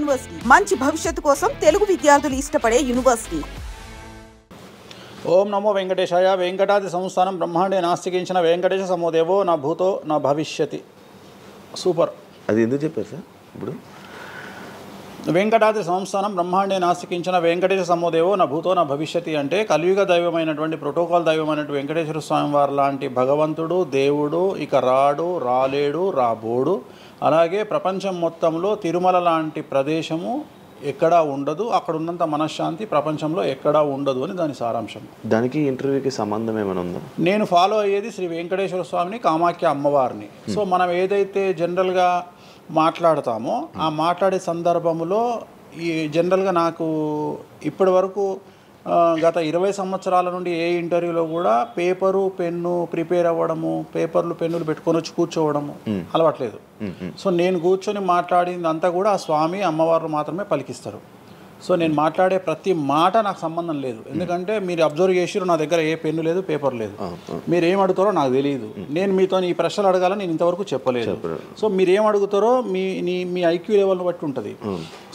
University మంచి భవిష్యత్తు కోసం తెలుగు విద్యార్థులు ఇష్టపడే యూనివర్సిటీ. ఓం నమో వెంకటేశాయ. వెంకటాది సంస్థానం బ్రహ్మాండే నాస్తికించిన వెంకటేశ సమోదేవో నా భూతో నా భవిష్యతి. సూపర్. అది ఎందుకు చెప్పారు సార్? ఇప్పుడు వెంకటాది సంస్థానం బ్రహ్మాండే నాస్తికించిన వెంకటేశ సమోదేవో నా భూతో నా భవిష్యతి అంటే కలియుగ దైవమైనటువంటి ప్రోటోకాల్ దైవమైనటువంటి వెంకటేశ్వర స్వామి వారు లాంటి భగవంతుడు, దేవుడు ఇక రాడు, రాలేడు, రాబోడు. అలాగే ప్రపంచం మొత్తంలో తిరుమల లాంటి ప్రదేశము ఎక్కడా ఉండదు, అక్కడ ఉన్నంత మనశ్శాంతి ప్రపంచంలో ఎక్కడా ఉండదు అని దాని సారాంశం. దానికి ఇంటర్వ్యూకి సంబంధం ఏమైనా ఉందా? నేను ఫాలో అయ్యేది శ్రీ వెంకటేశ్వర స్వామిని, కామాఖ్య అమ్మవారిని. సో మనం ఏదైతే జనరల్గా మాట్లాడతామో ఆ మాట్లాడే సందర్భంలో ఈ జనరల్గా నాకు ఇప్పటి వరకు గత 20 సంవత్సరాల నుండి ఏ ఇంటర్వ్యూలో కూడా పేపరు పెన్ను ప్రిపేర్ అవ్వడము, పేపర్లు పెన్నులు పెట్టుకొని వచ్చి కూర్చోవడము అలవాట్లేదు. సో నేను కూర్చొని మాట్లాడింది అంతా కూడా ఆ స్వామి అమ్మవారు మాత్రమే పలికిస్తారు. సో నేను మాట్లాడే ప్రతి మాట నాకు సంబంధం లేదు. ఎందుకంటే మీరు అబ్జర్వ్ చేసిరు, నా దగ్గర ఏ పెన్ను లేదు, పేపర్ లేదు. మీరు ఏం అడుగుతారో నాకు తెలియదు. నేను మీతో ఈ ప్రశ్నలు అడగాలని నేను ఇంతవరకు చెప్పలేదు. సో మీరు ఏం అడుగుతారో మీ ఐక్యూ లెవెల్ని బట్టి ఉంటుంది.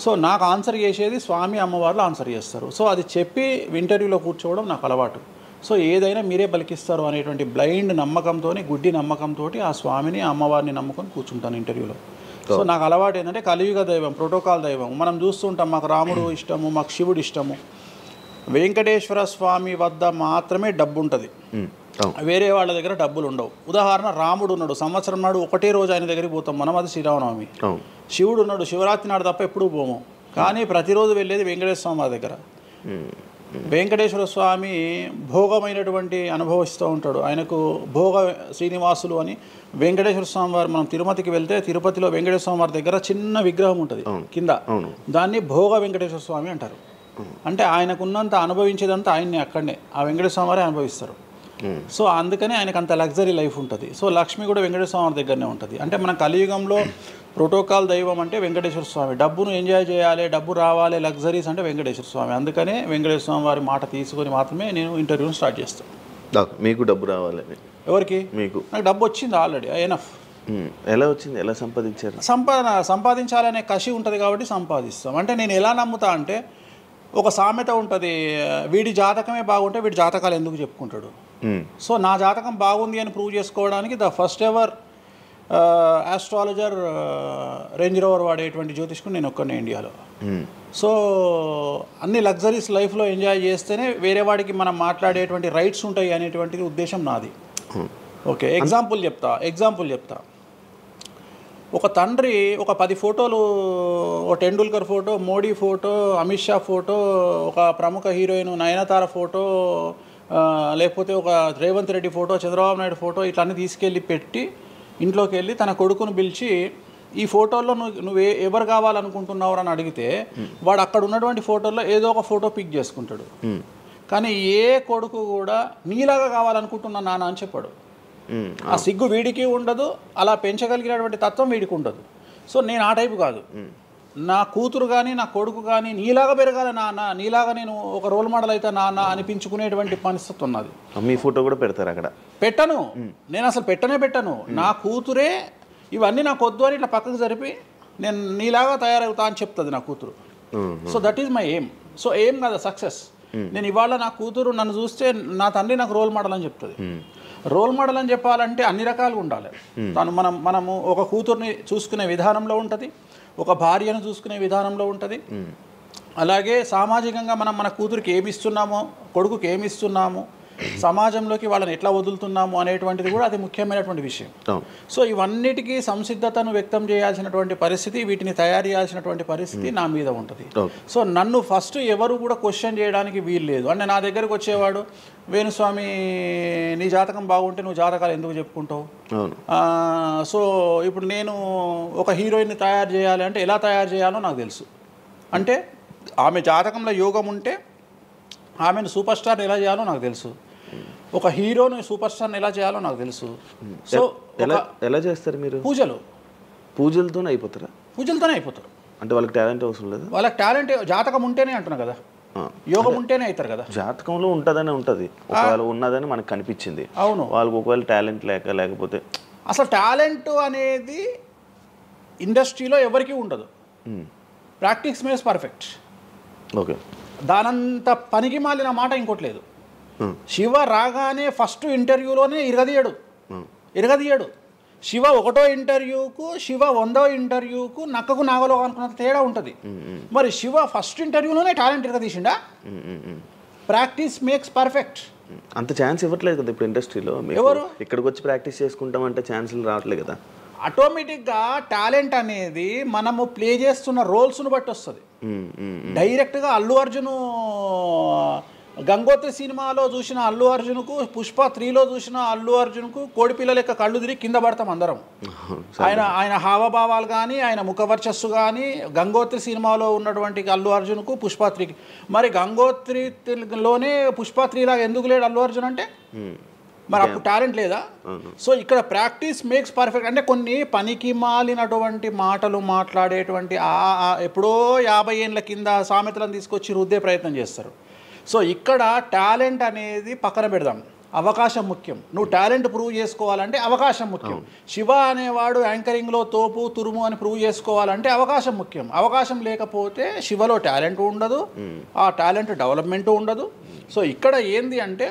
సో నాకు ఆన్సర్ చేసేది స్వామి అమ్మవార్లు ఆన్సర్ చేస్తారు. సో అది చెప్పి ఇంటర్వ్యూలో కూర్చోవడం నాకు అలవాటు. సో ఏదైనా మీరే పలికిస్తారు అనేటువంటి బ్లైండ్ నమ్మకంతో, గుడ్డి నమ్మకంతో ఆ స్వామిని అమ్మవారిని నమ్ముకొని కూర్చుంటాను ఇంటర్వ్యూలో. సో నాకు అలవాటు ఏంటంటే కలియుగ దైవం, ప్రోటోకాల్ దైవం మనం చూస్తుంటాం. మాకు రాముడు ఇష్టము, మాకు శివుడు ఇష్టము. వెంకటేశ్వర స్వామి వద్ద మాత్రమే డబ్బు ఉంటుంది, వేరే వాళ్ళ దగ్గర డబ్బులు ఉండవు. ఉదాహరణ, రాముడు ఉన్నాడు, సంవత్సరం నాడు ఒకటే రోజు ఆయన దగ్గరికి పోతాం మనం, అది శ్రీరామనవమి. శివుడు ఉన్నాడు, శివరాత్రి నాడు తప్ప ఎప్పుడూ పోము, కానీ ప్రతిరోజు వెళ్ళేది వెంకటేశ్వర స్వామి వారి దగ్గర. వెంకటేశ్వర స్వామి భోగమైనటువంటి అనుభవిస్తూ ఉంటాడు. ఆయనకు భోగ శ్రీనివాసులు అని వెంకటేశ్వర స్వామి వారు, మనం తిరుపతికి వెళ్తే తిరుపతిలో వెంకటేశ్వర స్వామి వారి దగ్గర చిన్న విగ్రహం ఉంటుంది కింద, దాన్ని భోగ వెంకటేశ్వర స్వామి అంటారు. అంటే ఆయనకున్నంత అనుభవించేదంతా ఆయన్ని అక్కడనే ఆ వెంకటేశ్వర స్వామి వారే అనుభవిస్తారు. సో అందుకని ఆయనకు అంత లగ్జరీ లైఫ్ ఉంటుంది. సో లక్ష్మి కూడా వెంకటేశ్వర స్వామి వారి దగ్గరనే ఉంటుంది. అంటే మన కలియుగంలో ప్రోటోకాల్ దైవం అంటే వెంకటేశ్వర స్వామి. డబ్బును ఎంజాయ్ చేయాలి, డబ్బు రావాలి, లగ్జరీస్ అంటే వెంకటేశ్వర స్వామి. అందుకనే వెంకటేశ్వర స్వామి వారి మాట తీసుకొని మాత్రమే నేను ఇంటర్వ్యూని స్టార్ట్ చేస్తాను. మీకు డబ్బు రావాలని? ఎవరికి? మీకు. నాకు డబ్బు వచ్చింది ఆల్రెడీ, ఎనఫ్. ఎలా వచ్చింది? ఎలా సంపాదించారు? సంపాదించాలనే కసి ఉంటుంది కాబట్టి సంపాదిస్తాం. అంటే నేను ఎలా నమ్ముతా అంటే, ఒక సామెత ఉంటుంది, వీడి జాతకమే బాగుంటే వీడి జాతకాలు ఎందుకు చెప్పుకుంటాడు. సో నా జాతకం బాగుంది అని ప్రూవ్ చేసుకోవడానికి the first ever astrologer range rover వాడేటువంటి జ్యోతిష్కుడు నేను ఒక్కనే ఇండియాలో. సో అన్ని లగ్జరీస్ లైఫ్లో ఎంజాయ్ చేస్తేనే వేరే వాడికి మనం మాట్లాడేటువంటి రైట్స్ ఉంటాయి అనేటువంటి ఉద్దేశం నాది. ఓకే, ఎగ్జాంపుల్ చెప్తా. ఒక తండ్రి ఒక 10 ఫోటోలు, ఒక Tendulkar photo, Modi photo, Amit Shah photo, ఒక ప్రముఖ హీరోయిన్ నయనతార ఫోటో, లేకపోతే ఒక రేవంత్ రెడ్డి ఫోటో, చంద్రబాబు నాయుడు ఫోటో, ఇట్లా అన్నీ తీసుకెళ్ళి పెట్టి ఇంట్లోకి వెళ్ళి తన కొడుకును పిలిచి ఈ ఫోటోల్లో నువ్వు ఎవరు కావాలనుకుంటున్నావు అని అడిగితే వాడు అక్కడ ఉన్నటువంటి ఫోటోల్లో ఏదో ఒక ఫోటో పిక్ చేసుకుంటాడు. కానీ ఏ కొడుకు కూడా నీలాగా కావాలనుకుంటున్నా నాన్న అని చెప్పాడు. ఆ సిగ్గు వీడికి ఉండదు, అలా పెంచగలిగినటువంటి తత్వం వీడికి ఉండదు. సో నేను ఆ టైపు కాదు. నా కూతురు కానీ నా కొడుకు కానీ నీలాగా పెరగాలి నాన్న, నీలాగా నేను ఒక రోల్ మోడల్ అయితే నాన్న అనిపించుకునేటువంటి పరిస్థితి ఉన్నది. మీ ఫోటో కూడా పెడతారు అక్కడ? పెట్టను, నేను అసలు పెట్టను. నా కూతురే ఇవన్నీ నాకు వద్దు అని ఇట్లా పక్కకు జరిపి నేను నీలాగా తయారవుతా అని చెప్తుంది నా కూతురు. So that is my aim. So aim కదా సక్సెస్. నేను ఇవాళ నా కూతురు నన్ను చూస్తే నా తండ్రి నాకు రోల్ మోడల్ అని చెప్తుంది. రోల్ మోడల్ అని చెప్పాలంటే అన్ని రకాలుగా ఉండాలి. మనము ఒక కూతుర్ని చూసుకునే విధానంలో ఉంటుంది, ఒక భార్యను చూసుకునే విధానంలో ఉంటుంది. అలాగే సామాజికంగా మనం మన కూతురికి ఏమి ఇస్తున్నామో, కొడుకుకి ఏమి ఇస్తున్నాము, సమాజంలోకి వాళ్ళని ఎట్లా వదులుతున్నాము అనేటువంటిది కూడా అది ముఖ్యమైనటువంటి విషయం. సో ఇవన్నిటికీ సంసిద్ధతను వ్యక్తం చేయాల్సినటువంటి పరిస్థితి, వీటిని తయారు చేయాల్సినటువంటి పరిస్థితి నా మీద ఉంటుంది. సో నన్ను ఫస్ట్ ఎవరు కూడా క్వశ్చన్ చేయడానికి వీలు లేదు. అంటే నా దగ్గరకు వచ్చేవాడు, వేణుస్వామి నీ జాతకం బాగుంటే నువ్వు జాతకాలు ఎందుకు చెప్పుకుంటావు? సో ఇప్పుడు నేను ఒక హీరోయిన్ని తయారు చేయాలి అంటే ఎలా తయారు చేయాలో నాకు తెలుసు. అంటే ఆమె జాతకంలో యోగం ఉంటే ఆమెను సూపర్ స్టార్ని ఎలా చేయాలో నాకు తెలుసు, ఒక హీరోని సూపర్ స్టార్ని ఎలా చేయాలో నాకు తెలుసు. సో ఎలా చేస్తారు మీరు? పూజలతోనే అయిపోతారా? పూజలతోనే అయిపోతారు. అంటే వాళ్ళకి టాలెంట్ అవసరం లేదు? వాళ్ళకి టాలెంట్ జాతకం ఉంటేనే అంటున్నా కదా, యోగం ఉంటేనే అవుతారు కదా. జాతకంలో ఉంటుందని ఉంటుంది, ఒకవేళ ఉన్నదని మనకు కనిపించింది. అవును, వాళ్ళకి ఒకవేళ టాలెంట్ లేకపోతే అసలు టాలెంట్ అనేది ఇండస్ట్రీలో ఎవరికీ ఉండదు. Practice makes perfect. ఓకే, దానంత పనికి మాలిన మాట ఇంకోటి లేదు. శివ రాగానే ఫస్ట్ ఇంటర్వ్యూలోనే ఇరగదీయడు. శివ 1వ ఇంటర్వ్యూకు శివ 100వ ఇంటర్వ్యూకు నక్కకు నాగలో అనుకున్నంత తేడా ఉంటుంది. మరి శివ ఫస్ట్ ఇంటర్వ్యూలోనే టాలెంట్ ఇరగదీసిండా? Practice makes perfect. అంత ఛాన్స్ ఇవ్వట్లేదు కదా ఇప్పుడు ఇండస్ట్రీలో. ఎవరు ఇక్కడికి వచ్చి ప్రాక్టీస్ చేసుకుంటామంటే ఛాన్సులు రావట్లేదు కదా. ఆటోమేటిక్గా టాలెంట్ అనేది మనము ప్లే చేస్తున్న రోల్స్ను బట్టి వస్తుంది. డైరెక్ట్గా అల్లు అర్జున్ గంగోత్రి సినిమాలో చూసిన అల్లు అర్జున్కు, పుష్ప 3లో చూసిన అల్లు అర్జున్కు కోడిపిల్ల లెక్క కళ్ళు తిరిగి కింద పడతాం అందరం. ఆయన హావభావాలు కానీ ఆయన ముఖవర్చస్సు కానీ గంగోత్రి సినిమాలో ఉన్నటువంటి అల్లు అర్జున్కు పుష్ప 3కి. మరి గంగోత్రిలోనే పుష్ప 3 లాగా ఎందుకు లేడు అల్లు అర్జున్ అంటే? మరి అప్పుడు టాలెంట్ లేదా? సో ఇక్కడ ప్రాక్టీస్ మేక్స్ పర్ఫెక్ట్. అంటే కొన్ని పనికి మాలినటువంటి మాటలు మాట్లాడేటువంటి ఎప్పుడో 50 ఏళ్ళ కింద సామెతలను తీసుకొచ్చి రుద్దే ప్రయత్నం చేస్తారు. సో ఇక్కడ టాలెంట్ అనేది పక్కన పెడదాం, అవకాశం ముఖ్యం. నువ్వు టాలెంట్ ప్రూవ్ చేసుకోవాలంటే అవకాశం ముఖ్యం. శివ అనేవాడు యాంకరింగ్లో తోపు తురుము అని ప్రూవ్ చేసుకోవాలంటే అవకాశం ముఖ్యం. అవకాశం లేకపోతే శివలో టాలెంట్ ఉండదు, ఆ టాలెంట్ డెవలప్మెంట్ ఉండదు. సో ఇక్కడ ఏంది అంటే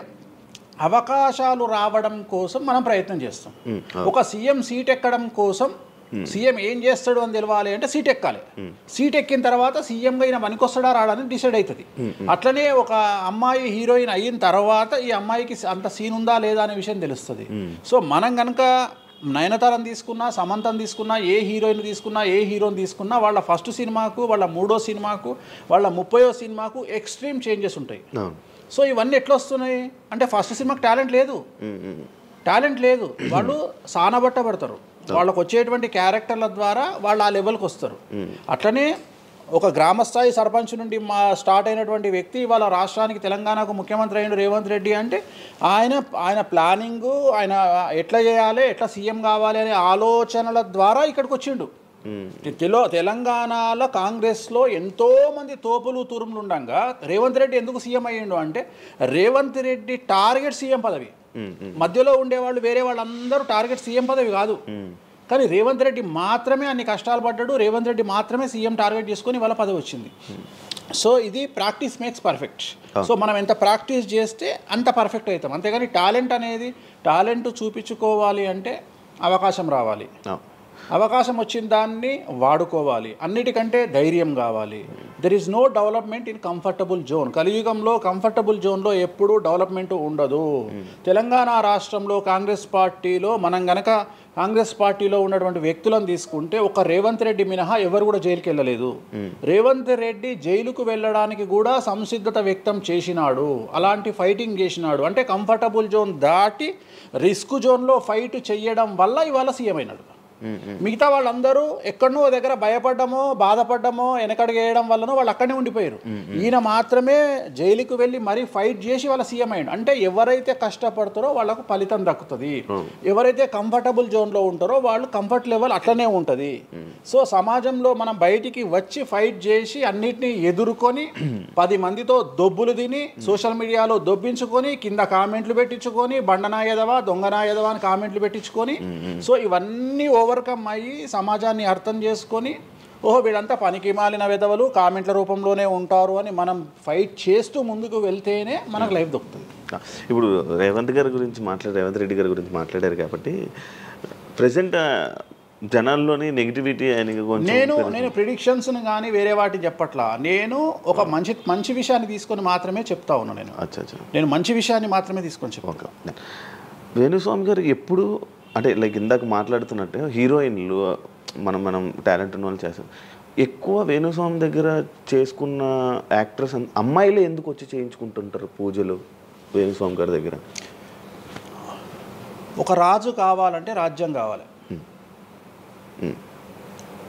అవకాశాలు రావడం కోసం మనం ప్రయత్నం చేస్తాం. ఒక సీఎం సీట్ ఎక్కడం కోసం సీఎం ఏం చేస్తాడు అని తెలవాలి అంటే సీట్ ఎక్కాలి. సీట్ ఎక్కిన తర్వాత సీఎంగా ఈయన పనికొస్తాడా రాడని డిసైడ్ అవుతుంది. అట్లనే ఒక అమ్మాయి హీరోయిన్ అయిన తర్వాత ఈ అమ్మాయికి అంత సీన్ ఉందా లేదా అనే విషయం తెలుస్తుంది. సో మనం కనుక నయనతారని తీసుకున్నా, సమంతని తీసుకున్నా, ఏ హీరోయిన్ తీసుకున్నా, ఏ హీరోని తీసుకున్నా వాళ్ళ ఫస్ట్ సినిమాకు, వాళ్ళ 3వ సినిమాకు, వాళ్ళ 30వ సినిమాకు ఎక్స్ట్రీమ్ చేంజెస్ ఉంటాయి. సో ఇవన్నీ ఎట్లా వస్తున్నాయి అంటే ఫస్ట్ సినిమాకి టాలెంట్ లేదు, వాళ్ళు సానబట్టబడతారు. వాళ్ళకు వచ్చేటువంటి క్యారెక్టర్ల ద్వారా వాళ్ళు ఆ లెవెల్కి వస్తారు. అట్లనే ఒక గ్రామస్థాయి సర్పంచ్ నుండి స్టార్ట్ అయినటువంటి వ్యక్తి వాళ్ళ రాష్ట్రానికి తెలంగాణకు ముఖ్యమంత్రి అయిన రేవంత్ రెడ్డి అంటే ఆయన ప్లానింగు, ఆయన ఎట్లా చేయాలి, ఎట్లా సీఎం కావాలి అనే ఆలోచనల ద్వారా ఇక్కడికి వచ్చిండు. తెలంగాణలో కాంగ్రెస్లో ఎంతోమంది తోపులు తురుములు ఉండగా రేవంత్ రెడ్డి ఎందుకు సీఎం అయ్యిండు అంటే రేవంత్ రెడ్డి టార్గెట్ సీఎం పదవి. మధ్యలో ఉండేవాళ్ళు వేరే వాళ్ళందరూ టార్గెట్ సీఎం పదవి కాదు. కానీ రేవంత్ రెడ్డి మాత్రమే అన్ని కష్టాలు పడ్డాడు, రేవంత్ రెడ్డి మాత్రమే సీఎం టార్గెట్ చేసుకొని వాళ్ళ పదవి వచ్చింది. సో ఇది ప్రాక్టీస్ మేక్స్ పర్ఫెక్ట్. సో మనం ఎంత ప్రాక్టీస్ చేస్తే అంత పర్ఫెక్ట్ అవుతాం. అంతేగాని టాలెంట్ చూపించుకోవాలి అంటే అవకాశం రావాలి, అవకాశం వచ్చిన దాన్ని వాడుకోవాలి, అన్నిటికంటే ధైర్యం కావాలి. There is no development in comfortable zone. కలియుగంలో కంఫర్టబుల్ జోన్లో ఎప్పుడూ డెవలప్మెంట్ ఉండదు. తెలంగాణ రాష్ట్రంలో కాంగ్రెస్ పార్టీలో మనం గనక కాంగ్రెస్ పార్టీలో ఉన్నటువంటి వ్యక్తులను తీసుకుంటే ఒక రేవంత్ రెడ్డి మినహా ఎవరు కూడా జైలుకి వెళ్ళలేదు. రేవంత్ రెడ్డి జైలుకు వెళ్ళడానికి కూడా సంసిద్ధత వ్యక్తం చేసినాడు, అలాంటి ఫైటింగ్ చేసినాడు. అంటే కంఫర్టబుల్ జోన్ దాటి రిస్క్ జోన్లో ఫైట్ చేయడం వల్ల ఇవాళ సీఎం అయినాడు. మిగతా వాళ్ళందరూ ఎక్కడనో దగ్గర భయపడ్డమో బాధపడ్డమో వెనకడిగేయడం వల్లనో వాళ్ళు అక్కడనే ఉండిపోయారు. ఈయన మాత్రమే జైలుకు వెళ్ళి మరీ ఫైట్ చేసి వాళ్ళ సీఎం అయ్యాడు. అంటే ఎవరైతే కష్టపడతారో వాళ్ళకు ఫలితం దక్కుతుంది, ఎవరైతే కంఫర్టబుల్ జోన్లో ఉంటారో వాళ్ళు కంఫర్ట్ లెవెల్ అట్లనే ఉంటుంది. సో సమాజంలో మనం బయటికి వచ్చి ఫైట్ చేసి అన్నిటినీ ఎదుర్కొని 10 మందితో దొబ్బులు తిని సోషల్ మీడియాలో దొబ్బించుకొని కింద కామెంట్లు పెట్టించుకొని బండనాయదవా దొంగనాయదవా అని కామెంట్లు పెట్టించుకొని సో ఇవన్నీ ఓవర్కమ్ అయ్యి సమాజాన్ని అర్థం చేసుకొని ఓహో వీళ్ళంతా పనికి మాలిన వెధవలు కామెంట్ల రూపంలోనే ఉంటారు అని మనం ఫైట్ చేస్తూ ముందుకు వెళ్తేనే మనకు లైఫ్ దొరుకుతుంది. ఇప్పుడు రేవంత్ రెడ్డి గారి గురించి మాట్లాడారు కాబట్టి ప్రజెంట్ జనాల్లోని నెగిటివిటీ నేను ప్రిడిక్షన్స్ని కానీ వేరే వాటి చెప్పట్లా. నేను ఒక మంచి విషయాన్ని తీసుకొని మాత్రమే చెప్తా ఉన్నాను. నేను మంచి విషయాన్ని మాత్రమే తీసుకొని చెప్పాను. వేణుస్వామి గారు ఎప్పుడు అంటే లైక్ ఇందాక మాట్లాడుతున్నట్టు హీరోయిన్లు మనం టాలెంట్ ఉన్న వాళ్ళు చేస్తాం. ఎక్కువ వేణుస్వామి దగ్గర చేసుకున్న యాక్టర్స్ అమ్మాయిలే ఎందుకు వచ్చి చేయించుకుంటుంటారు పూజలు వేణుస్వామి గారి దగ్గర? ఒక రాజు కావాలంటే రాజ్యం కావాలి,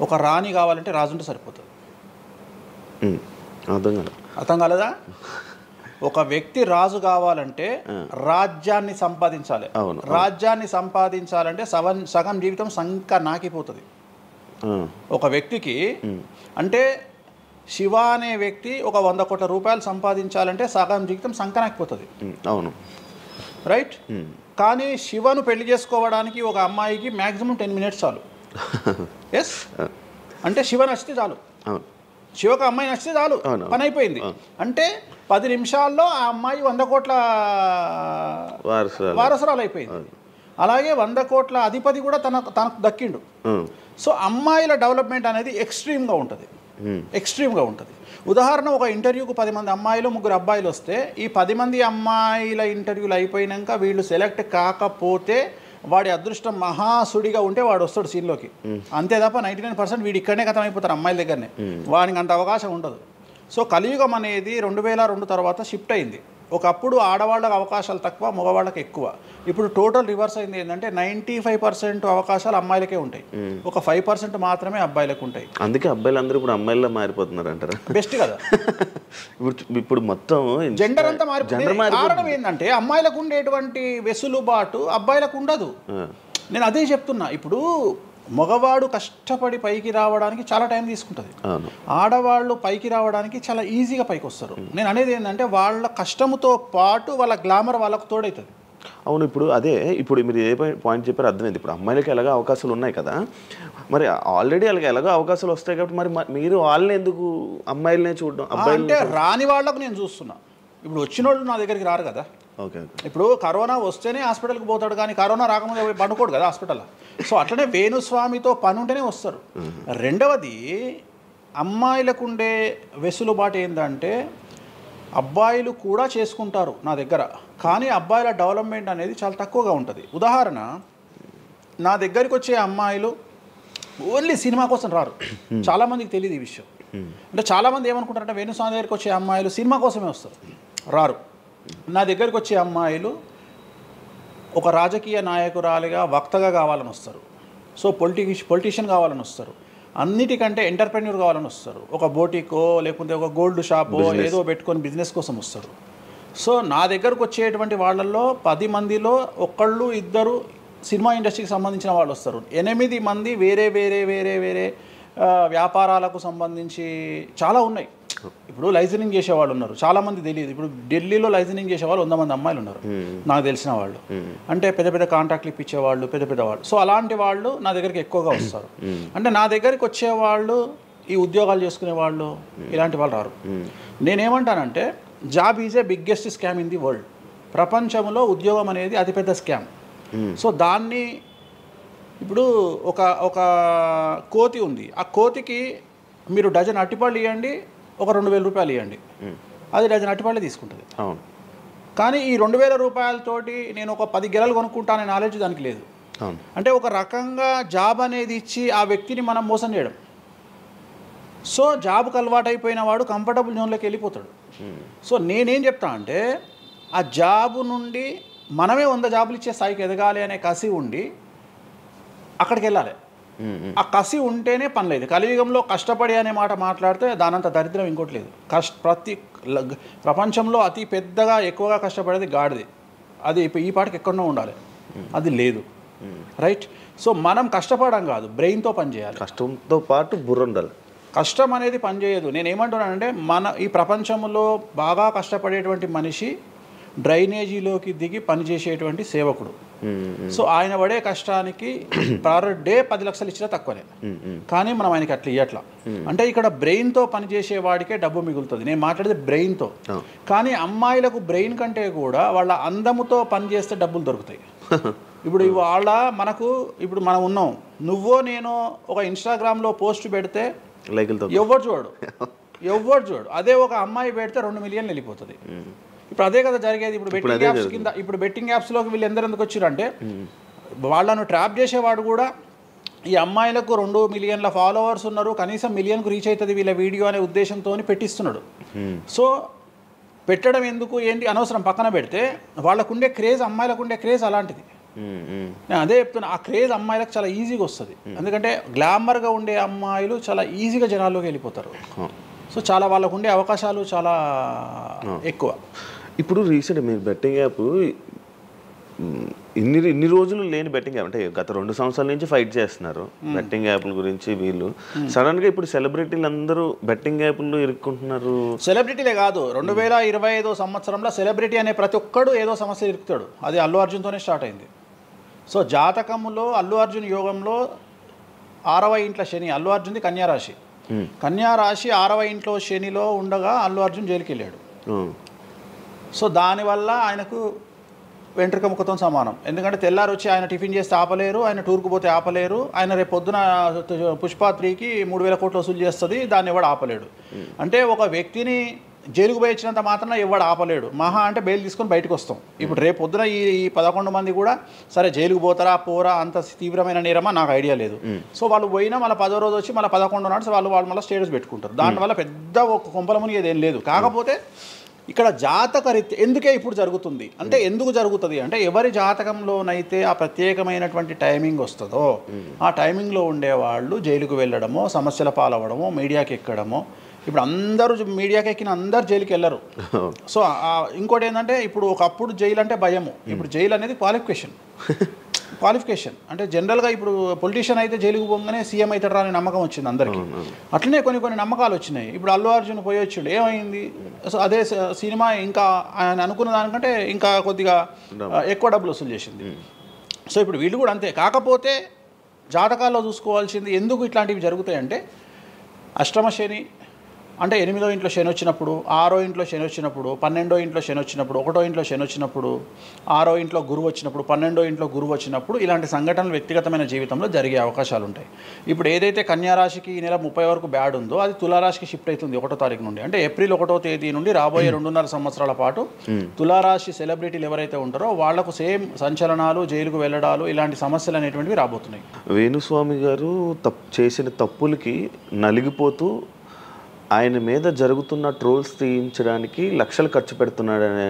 ఒక రాణి కావాలంటే రాజు ఉంటే సరిపోతుంది. అర్థం కాలేదా? ఒక వ్యక్తి రాజు కావాలంటే రాజ్యాన్ని సంపాదించాలి. రాజ్యాన్ని సంపాదించాలంటే సగం జీవితం సంక నాకిపోతుంది ఒక వ్యక్తికి. అంటే శివ అనే వ్యక్తి ఒక 100 కోట్ల రూపాయలు సంపాదించాలంటే సగం జీవితం సంక నాకిపోతుంది. అవును, రైట్. కానీ శివను పెళ్లి చేసుకోవడానికి ఒక అమ్మాయికి మ్యాక్సిమం 10 minutes చాలు. ఎస్, అంటే శివ నచ్చితే చాలు. శివకు అమ్మాయి నచ్చితే చాలు, పని అయిపోయింది. అంటే 10 నిమిషాల్లో ఆ అమ్మాయి 100 కోట్ల వారసురాలు అయిపోయింది. అలాగే 100 కోట్ల అధిపతి కూడా తనకు దక్కిండు. సో అమ్మాయిల డెవలప్మెంట్ అనేది ఎక్స్ట్రీమ్గా ఉంటుంది. ఉదాహరణ, ఒక ఇంటర్వ్యూకు 10 మంది అమ్మాయిలు 3 అబ్బాయిలు వస్తే ఈ 10 మంది అమ్మాయిల ఇంటర్వ్యూలు అయిపోయినాక వీళ్ళు సెలెక్ట్ కాకపోతే వాడి అదృష్టం మహాసుడిగా ఉంటే వాడు వస్తాడు సీన్లోకి. అంతే తప్ప 99% వీడు ఇక్కడనే కథం అయిపోతారు అమ్మాయిల దగ్గరనే, వాడికి అంత అవకాశం ఉండదు. సో కలియుగం అనేది 2002 తర్వాత షిఫ్ట్ అయింది. ఒకప్పుడు ఆడవాళ్ళకి అవకాశాలు తక్కువ, మగవాళ్ళకి ఎక్కువ. ఇప్పుడు టోటల్ రివర్స్ అయింది. ఏంటంటే 95% అవకాశాలు అమ్మాయిలకే ఉంటాయి, ఒక 5% మాత్రమే అబ్బాయిలకు ఉంటాయి. అందుకే అబ్బాయిలు అందరూ ఇప్పుడు అమ్మాయిలా మారిపోతున్నారు అంటారా? బెస్ట్ కదా. ఇప్పుడు మొత్తం జెండర్ అంతా మారిపోయింది. కారణం ఏంటంటే అమ్మాయిలకు ఉండేటువంటి వెసులుబాటు అబ్బాయిలకు ఉండదు. నేను అదే చెప్తున్నా. ఇప్పుడు మగవాడు కష్టపడి పైకి రావడానికి చాలా టైం తీసుకుంటుంది, ఆడవాళ్ళు పైకి రావడానికి చాలా ఈజీగా పైకి వస్తారు. నేను అనేది ఏంటంటే వాళ్ళ కష్టముతో పాటు వాళ్ళ గ్లామర్ వాళ్ళకు తోడవుతుంది. అవును. ఇప్పుడు మీరు ఏ పాయింట్ చెప్పారో అర్థమైంది. ఇప్పుడు అమ్మాయిలకి ఎలాగో అవకాశాలు ఉన్నాయి కదా, మరి ఆల్రెడీ వాళ్ళకి ఎలాగో అవకాశాలు వస్తాయి కాబట్టి మరి మీరు వాళ్ళని ఎందుకు అమ్మాయిలనే చూడడం? అబ్బాయిలు అంటే రాని వాళ్ళకు నేను చూస్తున్నా. ఇప్పుడు వచ్చిన వాళ్ళు నా దగ్గరికి రారు కదా. ఇప్పుడు కరోనా వస్తేనే హాస్పిటల్కి పోతాడు, కానీ కరోనా రాకముందే పండుకోడు కదా హాస్పిటల్. సో అట్లనే వేణుస్వామితో పని ఉంటేనే వస్తారు. రెండవది, అమ్మాయిలకు ఉండే వెసులుబాటు ఏంటంటే అబ్బాయిలు కూడా చేసుకుంటారు నా దగ్గర, కానీ అబ్బాయిల డెవలప్మెంట్ అనేది చాలా తక్కువగా ఉంటుంది. ఉదాహరణ, నా దగ్గరికి వచ్చే అమ్మాయిలు ఓన్లీ సినిమా కోసం రారు. చాలామందికి తెలియదు ఈ విషయం. అంటే చాలామంది ఏమనుకుంటారంటే వేణుస్వామి దగ్గరికి వచ్చే అమ్మాయిలు సినిమా కోసమే వస్తారు, రారు. నా దగ్గరికి వచ్చే అమ్మాయిలు ఒక రాజకీయ నాయకురాలిగా, వక్తగా కావాలని వస్తారు. సో పొలిటీషియన్ కావాలని వస్తారు. అన్నిటికంటే ఎంటర్ప్రెన్యూర్ కావాలని వస్తారు. ఒక బోటికో లేకపోతే ఒక గోల్డ్ షాపో ఏదో పెట్టుకొని బిజినెస్ కోసం వస్తారు. సో నా దగ్గరకు వచ్చేటువంటి వాళ్ళల్లో 10 మందిలో 1-2 సినిమా ఇండస్ట్రీకి సంబంధించిన వాళ్ళు వస్తారు. 8 మంది వేరే వేరే వేరే వేరే వ్యాపారాలకు సంబంధించి చాలా ఉన్నాయి. ఇప్పుడు లైసెన్సింగ్ చేసేవాళ్ళు ఉన్నారు, చాలామంది తెలియదు. ఇప్పుడు ఢిల్లీలో లైసెన్సింగ్ చేసేవాళ్ళు 100 మంది అమ్మాయిలు ఉన్నారు నాకు తెలిసిన వాళ్ళు. అంటే పెద్ద పెద్ద కాంట్రాక్ట్లు ఇప్పించేవాళ్ళు, పెద్ద పెద్ద వాళ్ళు. సో అలాంటి వాళ్ళు నా దగ్గరికి ఎక్కువగా వస్తారు. అంటే నా దగ్గరికి వచ్చేవాళ్ళు ఈ ఉద్యోగాలు చేసుకునే వాళ్ళు, ఇలాంటి వాళ్ళు రారు. నేనేమంటానంటే job is a biggest scam in the world. ప్రపంచంలో ఉద్యోగం అనేది అతిపెద్ద స్కామ్. సో దాన్ని ఇప్పుడు ఒక కోతి ఉంది, ఆ కోతికి మీరు డజన్ అట్టిపళ్ళు ఇవ్వండి, ఒక 2000 రూపాయలు ఇవ్వండి, అది డజన్ అట్టిపళ్ళే తీసుకుంటుంది. కానీ ఈ 2000 రూపాయలతోటి నేను ఒక 10 గెలలు కొనుక్కుంటాననే నాలెడ్జ్ దానికి లేదు. అంటే ఒక రకంగా జాబ్ అనేది ఇచ్చి ఆ వ్యక్తిని మనం మోసం చేయడం. సో జాబ్కి అలవాటు అయిపోయిన వాడు కంఫర్టబుల్ జోన్లోకి వెళ్ళిపోతాడు. సో నేనేం చెప్తా అంటే ఆ జాబు నుండి మనమే 100 జాబులు ఇచ్చే స్థాయికి ఎదగాలి అనే కసి ఉండి అక్కడికి వెళ్ళాలి. ఆ కసి ఉంటేనే పని లేదు. కలియుగంలో కష్టపడి అనే మాట మాట్లాడితే దానంత దరిద్రం ఇంకోటి లేదు. ప్రపంచంలో అతి పెద్దగా ఎక్కువగా కష్టపడేది గాడిది. అది ఈ పాటికి ఎక్కడో ఉండాలి, అది లేదు. రైట్. సో మనం కష్టపడడం కాదు, బ్రెయిన్తో పని చేయాలి. కష్టంతో పాటు బుర్ర ఉండాలి. కష్టం అనేది పనిచేయదు. నేను ఏమంటున్నానంటే ఈ ప్రపంచంలో బాగా కష్టపడేటువంటి మనిషి డ్రైనేజీలోకి దిగి పనిచేసేటువంటి సేవకుడు. సో ఆయన పడే కష్టానికి పర్ డే 10 లక్షలు ఇచ్చినా తక్కువనే, కానీ మనం ఆయనకి అట్లా ఇవ్వట్లా. అంటే ఇక్కడ బ్రెయిన్తో పనిచేసే వాడికే డబ్బు మిగులుతుంది. నేను మాట్లాడేది బ్రెయిన్తో. కానీ అమ్మాయిలకు బ్రెయిన్ కంటే కూడా వాళ్ళ అందముతో పనిచేస్తే డబ్బులు దొరుకుతాయి. ఇప్పుడు ఇప్పుడు మనం ఉన్నాం, నువ్వో నేను ఒక ఇన్స్టాగ్రామ్లో పోస్ట్ పెడితే ఎవరు చూడు. అదే ఒక అమ్మాయి పెడితే 2 మిలియన్లు వెళ్ళిపోతుంది. ఇప్పుడు అదే కదా జరిగేది. ఇప్పుడు బెట్టింగ్ యాప్స్లోకి వీళ్ళు ఎందుకు వచ్చారు అంటే వాళ్ళను ట్రాప్ చేసేవాడు కూడా ఈ అమ్మాయిలకు 2 మిలియన్ల ఫాలోవర్స్ ఉన్నారు, కనీసం మిలియన్కు రీచ్ అవుతుంది వీళ్ళ వీడియో అనే ఉద్దేశంతో పెట్టిస్తున్నాడు. సో పెట్టడం ఎందుకు ఏంటి అనవసరం పక్కన పెడితే వాళ్ళకుండే క్రేజ్, అమ్మాయిలకు క్రేజ్ అలాంటిది. నేను అదే చెప్తున్నా, ఆ క్రేజ్ అమ్మాయిలకు చాలా ఈజీగా వస్తుంది. ఎందుకంటే గ్లామర్గా ఉండే అమ్మాయిలు చాలా ఈజీగా జనాల్లోకి వెళ్ళిపోతారు. సో చాలా వాళ్ళకు ఉండే అవకాశాలు చాలా ఎక్కువ. ఇప్పుడు రీసెంట్ మీరు బెట్టింగ్ యాప్ ఇన్ని రోజులు లేని బెట్టింగ్ యాప్, అంటే గత 2 సంవత్సరాల నుంచి ఫైట్ చేస్తున్నారు బెట్టింగ్ యాప్ల గురించి. వీళ్ళు సడన్గా ఇప్పుడు సెలబ్రిటీలు అందరూ బెట్టింగ్ యాప్లు ఇరుక్కుంటున్నారు. సెలబ్రిటీలే కాదు, 2025 సంవత్సరంలో సెలబ్రిటీ అనే ప్రతి ఒక్కడు ఏదో సమస్య ఇరుకుతాడు. అది అల్లు అర్జున్తోనే స్టార్ట్ అయింది. సో జాతకంలో అల్లు అర్జున్ యోగంలో 6వ ఇంట్లో శని, అల్లు అర్జున్ది కన్యారాశి. కన్యా రాశి 6వ ఇంట్లో శనిలో ఉండగా అల్లు అర్జున్ జైలుకి వెళ్ళాడు. సో దానివల్ల ఆయనకు వెంట్రుక ముక్కతో సమానం. ఎందుకంటే తెల్లారు వచ్చి ఆయన టిఫిన్ చేస్తే ఆపలేరు, ఆయన టూర్కు పోతే ఆపలేరు, ఆయన రేపు పొద్దున పుష్ప 3కి 3,000 కోట్లు వసూలు చేస్తుంది, దాన్ని ఎవడు ఆపలేడు. అంటే ఒక వ్యక్తిని జైలుకు పోయి ఇచ్చినంత మాత్రం ఎవడు ఆపలేడు. మహా అంటే బెయిల్ తీసుకొని బయటకు వస్తాం. ఇప్పుడు రేపు పొద్దున ఈ 11 మంది కూడా సరే జైలుకు పోతారా పోరా అంత తీవ్రమైన నేరమా నాకు ఐడియా లేదు. సో వాళ్ళు పోయినా మళ్ళీ 10వ రోజు వచ్చి మళ్ళీ 11 నాడు వాళ్ళు మళ్ళీ స్టేటస్ పెట్టుకుంటారు. దానివల్ల పెద్ద ఒక కొంపల మునిగేది ఏం లేదు. కాకపోతే ఇక్కడ జాతక రీత్యా ఎందుకే ఇప్పుడు జరుగుతుంది అంటే ఎందుకు జరుగుతుంది అంటే ఎవరి జాతకంలోనైతే ఆ ప్రత్యేకమైనటువంటి టైమింగ్ వస్తుందో ఆ టైమింగ్లో ఉండేవాళ్ళు జైలుకు వెళ్ళడమో, సమస్యల పాలవడమో, మీడియాకి ఎక్కడమో. ఇప్పుడు అందరూ మీడియాకి ఎక్కిన అందరు జైలుకి వెళ్ళరు. సో ఇంకోటి ఏంటంటే ఇప్పుడు ఒకప్పుడు జైలు అంటే భయము, ఇప్పుడు జైలు అనేది క్వాలిఫికేషన్ అంటే జనరల్గా ఇప్పుడు పొలిటీషియన్ అయితే జైలుకు పోగానే సీఎం అవుతాడు అనే నమ్మకం వచ్చింది అందరికీ. అట్లనే కొన్ని నమ్మకాలు వచ్చినాయి. ఇప్పుడు అల్లు అర్జున్ పోయి వచ్చాడు, ఏమైంది? సో అదే సినిమా ఇంకా ఆయన అనుకున్న దానికంటే ఇంకా కొద్దిగా ఎక్కువ డబ్బులు వసూలు చేసింది. సో ఇప్పుడు వీళ్ళు కూడా అంతే. కాకపోతే జాతకాల్లో చూసుకోవాల్సింది ఎందుకు ఇట్లాంటివి జరుగుతాయంటే అష్టమ శని అంటే 8వ ఇంట్లో శని వచ్చినప్పుడు, 6వ ఇంట్లో శని వచ్చినప్పుడు, 12వ ఇంట్లో శని వచ్చినప్పుడు, 1వ ఇంట్లో శని వచ్చినప్పుడు, 6వ ఇంట్లో గురువు వచ్చినప్పుడు, 12వ ఇంట్లో గురువు వచ్చినప్పుడు ఇలాంటి సంఘటనలు వ్యక్తిగతమైన జీవితంలో జరిగే అవకాశాలు ఉంటాయి. ఇప్పుడు ఏదైతే కన్యారాశికి ఈ నెల 30 వరకు బ్యాడ్ ఉందో అది తులారాశికి షిఫ్ట్ అవుతుంది 1వ తారీఖు నుండి. అంటే ఏప్రిల్ 1వ తేదీ నుండి రాబోయే 2.5 సంవత్సరాల పాటు తులారాశి సెలబ్రిటీలు ఎవరైతే ఉంటారో వాళ్లకు సేమ్ సంచలనాలు, జైలుకు వెళ్ళడాలు, ఇలాంటి సమస్యలు అనేటువంటివి రాబోతున్నాయి. వేణుస్వామి గారు చేసిన తప్పులకి నలిగిపోతూ ఆయన మీద జరుగుతున్న ట్రోల్స్ తీయించడానికి లక్షలు ఖర్చు పెడుతున్నాడనే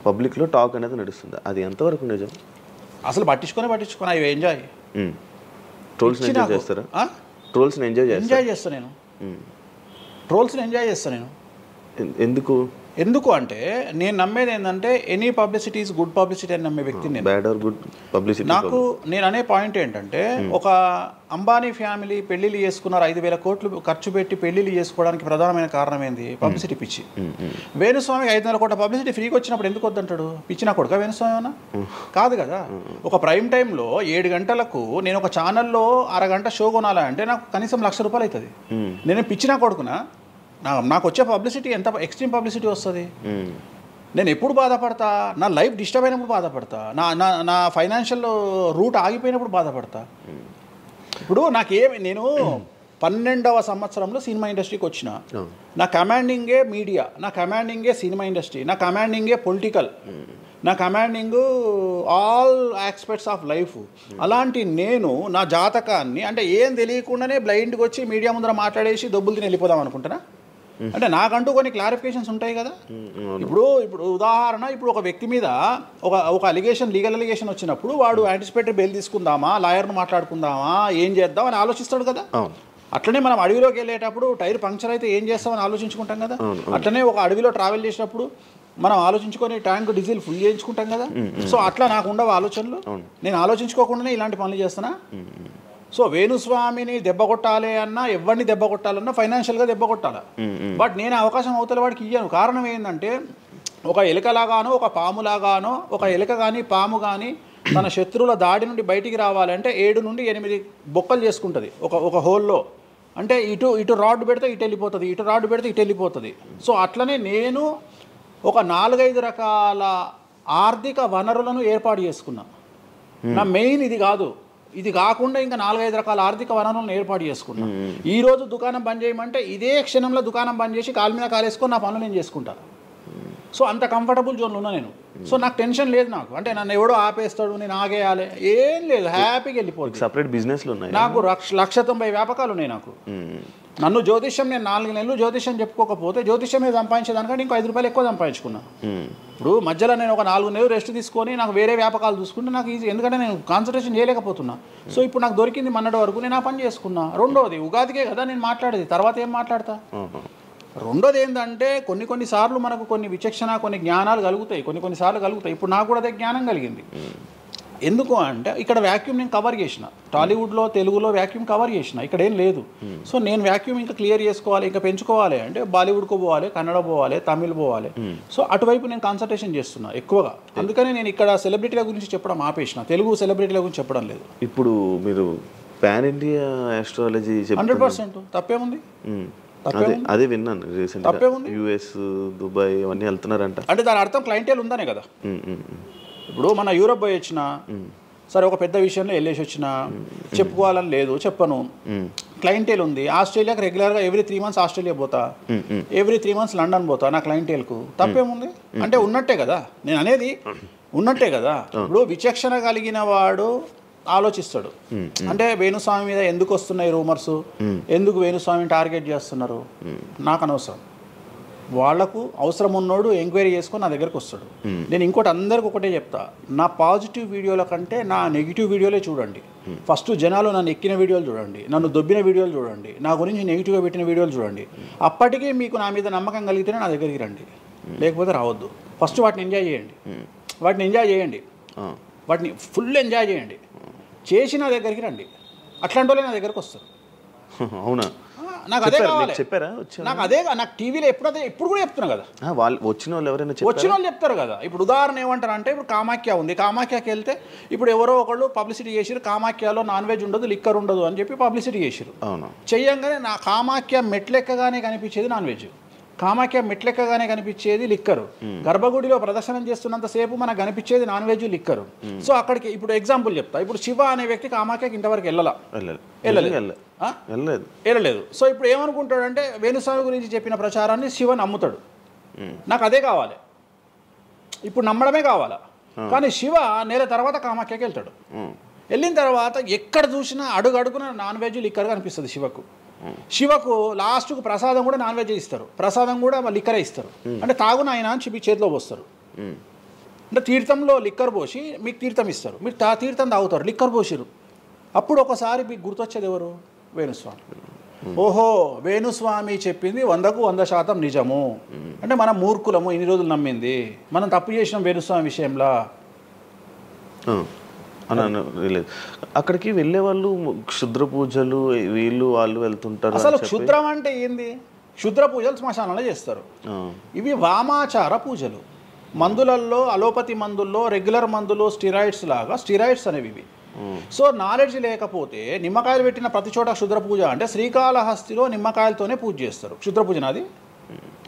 పబ్లిక్లో టాక్ అనేది నడుస్తుంది. అది ఎంతవరకు నిజం? అసలు పట్టించుకొని అవి ఎంజాయ్ ట్రోల్స్ని ఎంజాయ్ చేస్తారా? ట్రోల్స్ని ఎంజాయ్ చేస్తాను నేను. ట్రోల్స్ని ఎంజాయ్ చేస్తాను నేను. ఎందుకు అంటే నేను నమ్మేది ఏంటంటే any publicity is good publicity అని నమ్మే వ్యక్తిని నేను. బ్యాడ్ ఆర్ గుడ్ పబ్లిసిటీ నేను అనే పాయింట్ ఏంటంటే ఒక అంబానీ ఫ్యామిలీ పెళ్లిళ్ళు చేసుకున్నారు, 5,000 కోట్లు ఖర్చు పెట్టి పెళ్లిళ్ళు చేసుకోవడానికి ప్రధానమైన కారణం ఏంది? పబ్లిసిటీ పిచ్చి. వేణుస్వామికి 500 కోట్ల పబ్లిసిటీ ఫ్రీగా వచ్చినప్పుడు ఎందుకు వద్దంటాడు? పిచ్చిన కొడుక వేణుస్వామి అన్నా? కాదు కదా. ఒక ప్రైమ్ టైంలో 7 గంటలకు నేను ఒక ఛానల్లో అరగంట షో కొనాలంటే నాకు కనీసం ₹1,00,000 అవుతుంది. నేను పిచ్చిన కొడుకునా? నాకు వచ్చే పబ్లిసిటీ ఎంత ఎక్స్ట్రీమ్ పబ్లిసిటీ వస్తుంది. నేను ఎప్పుడు బాధపడతా? నా లైఫ్ డిస్టర్బ్ అయినప్పుడు బాధపడతా, నా ఫైనాన్షియల్ రూట్ ఆగిపోయినప్పుడు బాధపడతా. ఇప్పుడు నేను 12వ సంవత్సరంలో సినిమా ఇండస్ట్రీకి వచ్చిన. నా కమాండింగే మీడియా, నా కమాండింగే సినిమా ఇండస్ట్రీ, నా కమాండింగే పొలిటికల్, నా commanding all aspects of life. అలాంటి నేను నా జాతకాన్ని అంటే ఏం తెలియకుండానే బ్లైండ్గా వచ్చి మీడియా ముందర మాట్లాడేసి దొబ్బులు తిని వెళ్ళిపోదాం అనుకుంటున్నా? అంటే నాకంటూ కొన్ని క్లారిఫికేషన్స్ ఉంటాయి కదా. ఇప్పుడు ఉదాహరణ, ఇప్పుడు ఒక వ్యక్తి మీద ఒక లీగల్ అలిగేషన్ వచ్చినప్పుడు వాడు యాంటిసిపేటరీ బెయిల్ తీసుకుందామా, లాయర్ను మాట్లాడుకుందామా, ఏం చేద్దాం అని ఆలోచిస్తాడు కదా. అట్లనే మనం అడవిలోకి వెళ్ళేటప్పుడు టైర్ పంక్చర్ అయితే ఏం చేస్తామని ఆలోచించుకుంటాం కదా. అట్లనే ఒక అడవిలో ట్రావెల్ చేసినప్పుడు మనం ఆలోచించుకొని ట్యాంక్ డీజిల్ ఫుల్ చేయించుకుంటాం కదా. సో అట్లా నాకు ఉండవు ఆలోచనలు. నేను ఆలోచించుకోకుండానే ఇలాంటి పనులు చేస్తున్నా. సో వేణుస్వామిని దెబ్బ కొట్టాలి అన్నా, ఎవరిని దెబ్బ కొట్టాలన్నా ఫైనాన్షియల్గా దెబ్బ కొట్టాలి. బట్ నేను అవకాశం అవతల వాడికి ఇయ్యాను. కారణం ఏంటంటే ఒక ఎలుకలాగానో ఒక పాములాగానో, ఒక ఎలుక కానీ పాము కానీ తన శత్రువుల దాడి నుండి బయటికి రావాలంటే 7 నుండి 8 బొక్కలు చేసుకుంటుంది ఒక హోల్లో. అంటే ఇటు రాడ్ పెడితే ఇటు వెళ్ళిపోతుంది, ఇటు రాడ్ పెడితే ఇటు వెళ్ళిపోతుంది. సో అట్లనే నేను ఒక 4-5 రకాల ఆర్థిక వనరులను ఏర్పాటు చేసుకున్నా. నా మెయిన్ ఇది కాదు, ఇది కాకుండా ఇంకా 4-5 రకాల ఆర్థిక వనరులను ఏర్పాటు చేసుకున్నా. ఈరోజు దుకాణం బంద్ చేయమంటే ఇదే క్షణంలో దుకాణం బంద్ చేసి కాలు మీద కాలేసుకొని నా పనులు నేను చేసుకుంటాను. సో అంత కంఫర్టబుల్ జోన్లో ఉన్నా నేను. సో నాకు టెన్షన్ లేదు. నాకు అంటే నన్ను ఎవడో ఆపేస్తాడు, నేను ఆగేయాలి ఏం లేదు, హ్యాపీగా వెళ్ళిపోతుంది. సపరేట్ బిజినెస్లు ఉన్నాయి నాకు. 190 వ్యాపకాలు ఉన్నాయి నాకు. నన్ను జ్యోతిష్యం నేను 4 నెలలు జ్యోతిష్యం చెప్పుకోకపోతే జ్యోతిష్యం మీద సంపాదించేదానికంటే ఇంకో ₹5 ఎక్కువ సంపాదించుకున్నా. ఇప్పుడు మధ్యలో నేను ఒక 4 నెలలు రెస్ట్ తీసుకొని నాకు వేరే వ్యాపకాలు చూసుకుంటే నాకు ఈజీ, ఎందుకంటే నేను కాన్సన్ట్రేషన్ చేయలేకపోతున్నా. సో ఇప్పుడు నాకు దొరికింది మొన్నటి వరకు, నేను ఆ పని చేసుకున్నా. రెండోది ఉగాదికే కదా నేను మాట్లాడేది, తర్వాత ఏం మాట్లాడతా. రెండోది ఏంటంటే కొన్నిసార్లు మనకు కొన్ని విచక్షణ, కొన్ని జ్ఞానాలు కలుగుతాయి, కొన్నిసార్లు కలుగుతాయి. ఇప్పుడు నాకు కూడా అదే జ్ఞానం కలిగింది. ఎందుకు అంటే ఇక్కడ వాక్యూమ్ నేను కవర్ చేసిన, టాలీవుడ్లో తెలుగులో వాక్యూమ్ కవర్ చేసిన, ఇక్కడ ఏం లేదు. సో నేను వాక్యూమ్ ఇంకా క్లియర్ చేసుకోవాలి, ఇంకా పెంచుకోవాలి అంటే బాలీవుడ్కు పోవాలి, కన్నడ పోవాలి, తమిళ్ పోవాలి. సో అటువైపు నేను కాన్సన్ట్రేషన్ చేస్తున్నా ఎక్కువగా. అందుకని నేను ఇక్కడ సెలబ్రిటీల గురించి చెప్పడం ఆపేసిన, తెలుగు సెలబ్రిటీల గురించి చెప్పడం లేదు. ఇప్పుడు మీరు పాన్ ఇండియా ఆస్ట్రాలజీ 100% తప్పేముంది? అదే విన్నాను రీసెంట్గా. యుఎస్, దుబాయ్ అవన్నీ వెళ్తున్నారంట. అంటే దాని అర్థం క్లయింటేల్ ఉందనే కదా. ఇప్పుడు మన యూరోప్ పోయి వచ్చిన సరే, ఒక పెద్ద విషయంలో వెళ్ళేసి వచ్చిన చెప్పుకోవాలని లేదు, చెప్పను. క్లయింటేల్ ఉంది. ఆస్ట్రేలియాకి రెగ్యులర్గా ఎవ్రీ 3 months ఆస్ట్రేలియా పోతా, ఎవ్రీ 3 months లండన్ పోతా నా క్లయింటేల్కు. తప్పేముంది? అంటే ఉన్నట్టే కదా, నేను అనేది ఉన్నట్టే కదా. ఇప్పుడు విచక్షణ కలిగిన వాడు ఆలోచిస్తాడు. అంటే వేణుస్వామి మీద ఎందుకు వస్తున్నాయి రూమర్స్, ఎందుకు వేణుస్వామిని టార్గెట్ చేస్తున్నారు, నాకు అనవసరం. వాళ్లకు అవసరం ఉన్నోడు ఎంక్వైరీ చేసుకొని నా దగ్గరకు వస్తాడు. నేను ఇంకోటి అందరికి ఒకటే చెప్తా, నా పాజిటివ్ వీడియోల కంటే నా నెగిటివ్ వీడియోలే చూడండి. ఫస్ట్ జనాలు నన్ను ఎక్కిన వీడియోలు చూడండి, నన్ను దొబ్బిన వీడియోలు చూడండి, నా గురించి నెగిటివ్గా పెట్టిన వీడియోలు చూడండి. అప్పటికీ మీకు నా మీద నమ్మకం కలిగితేనే నా దగ్గరికి రండి, లేకపోతే రావద్దు. ఫస్ట్ వాటిని ఎంజాయ్ చేయండి, వాటిని ఫుల్ ఎంజాయ్ చేయండి, చేసి నా దగ్గరికి రండి. అట్లాంటి వాళ్ళే నా దగ్గరకు వస్తారు. అవునా? నాకు అదే కావాలి. చెప్పారా? నాకు అదే, నాకు టీవీలో ఇప్పుడు కూడా చెప్తున్నా కదా, వాళ్ళు వచ్చిన వాళ్ళు ఎవరైనా వచ్చిన వాళ్ళు చెప్తారు కదా. ఇప్పుడు ఉదాహరణ ఏమంటారు అంటే, ఇప్పుడు కామాఖ్య ఉంది, కామాఖ్యకి వెళ్తే ఇప్పుడు ఎవరో ఒకళ్ళు పబ్లిసిటీ చేసిరు, కామాఖ్యలో నాన్ వెజ్ ఉండదు, లిక్కర్ ఉండదు అని చెప్పి పబ్లిసిటీ చేసిరు. చెయ్యంగానే నా కామాఖ్య మెట్లెక్కగానే కనిపించేది నాన్ వెజ్, కామాఖ్య మెట్లెక్కగానే కనిపించేది లిక్కరు, గర్భగుడిలో ప్రదర్శనం చేస్తున్నంతసేపు మనకు కనిపించేది నాన్ వెజ్, లిక్కరు. సో అక్కడికి ఇప్పుడు ఎగ్జాంపుల్ చెప్తా. ఇప్పుడు శివ అనే వ్యక్తి కామాఖ్యకి ఇంతవరకు వెళ్ళలేదు. సో ఇప్పుడు ఏమనుకుంటాడంటే, వేణుస్వామి గురించి చెప్పిన ప్రచారాన్ని శివ నమ్ముతాడు. నాకు అదే కావాలి, ఇప్పుడు నమ్మడమే కావాలా. కానీ శివ నెల తర్వాత కామాఖ్యకి వెళ్తాడు. వెళ్ళిన తర్వాత ఎక్కడ చూసినా అడుగున నాన్ వెజ్, లిక్కర్ కనిపిస్తుంది శివకు. శివకు లాస్ట్కు ప్రసాదం కూడా నాన్ వెజ్ ఇస్తారు, ప్రసాదం కూడా లిక్కరే ఇస్తారు. అంటే తాగునాయన అని చెప్పి చేతిలో పోస్తారు. అంటే తీర్థంలో లిక్కర్ పోసి మీకు తీర్థం ఇస్తారు, మీరు తీర్థం తాగుతారు, లిక్కర్ పోసిరు. అప్పుడు ఒకసారి మీకు గుర్తొచ్చేది ఎవరు? వేణుస్వామి. ఓహో, వేణుస్వామి చెప్పింది 100% నిజము. అంటే మనం మూర్ఖులము, ఇన్ని రోజులు నమ్మింది, మనం తప్పు చేసినాం వేణుస్వామి విషయంలో. అక్కడికి వెళ్ళే వాళ్ళు క్షుద్ర పూజలు వీళ్ళు వాళ్ళు వెళ్తుంటారు. అసలు క్షుద్రం అంటే ఏంది? క్షుద్ర పూజలు శ్మశానంలో చేస్తారు. ఇవి వామాచార పూజలు. మందులలో, అలోపతి మందుల్లో రెగ్యులర్ మందులు స్టిరాయిడ్స్ లాగా స్టిరాయిడ్స్ అనేవి ఇవి. సో నాలెడ్జ్ లేకపోతే నిమ్మకాయలు పెట్టిన ప్రతి చోట క్షుద్ర పూజ అంటే, శ్రీకాళహస్తిలో నిమ్మకాయలతోనే పూజ చేస్తారు. క్షుద్ర పూజ నాది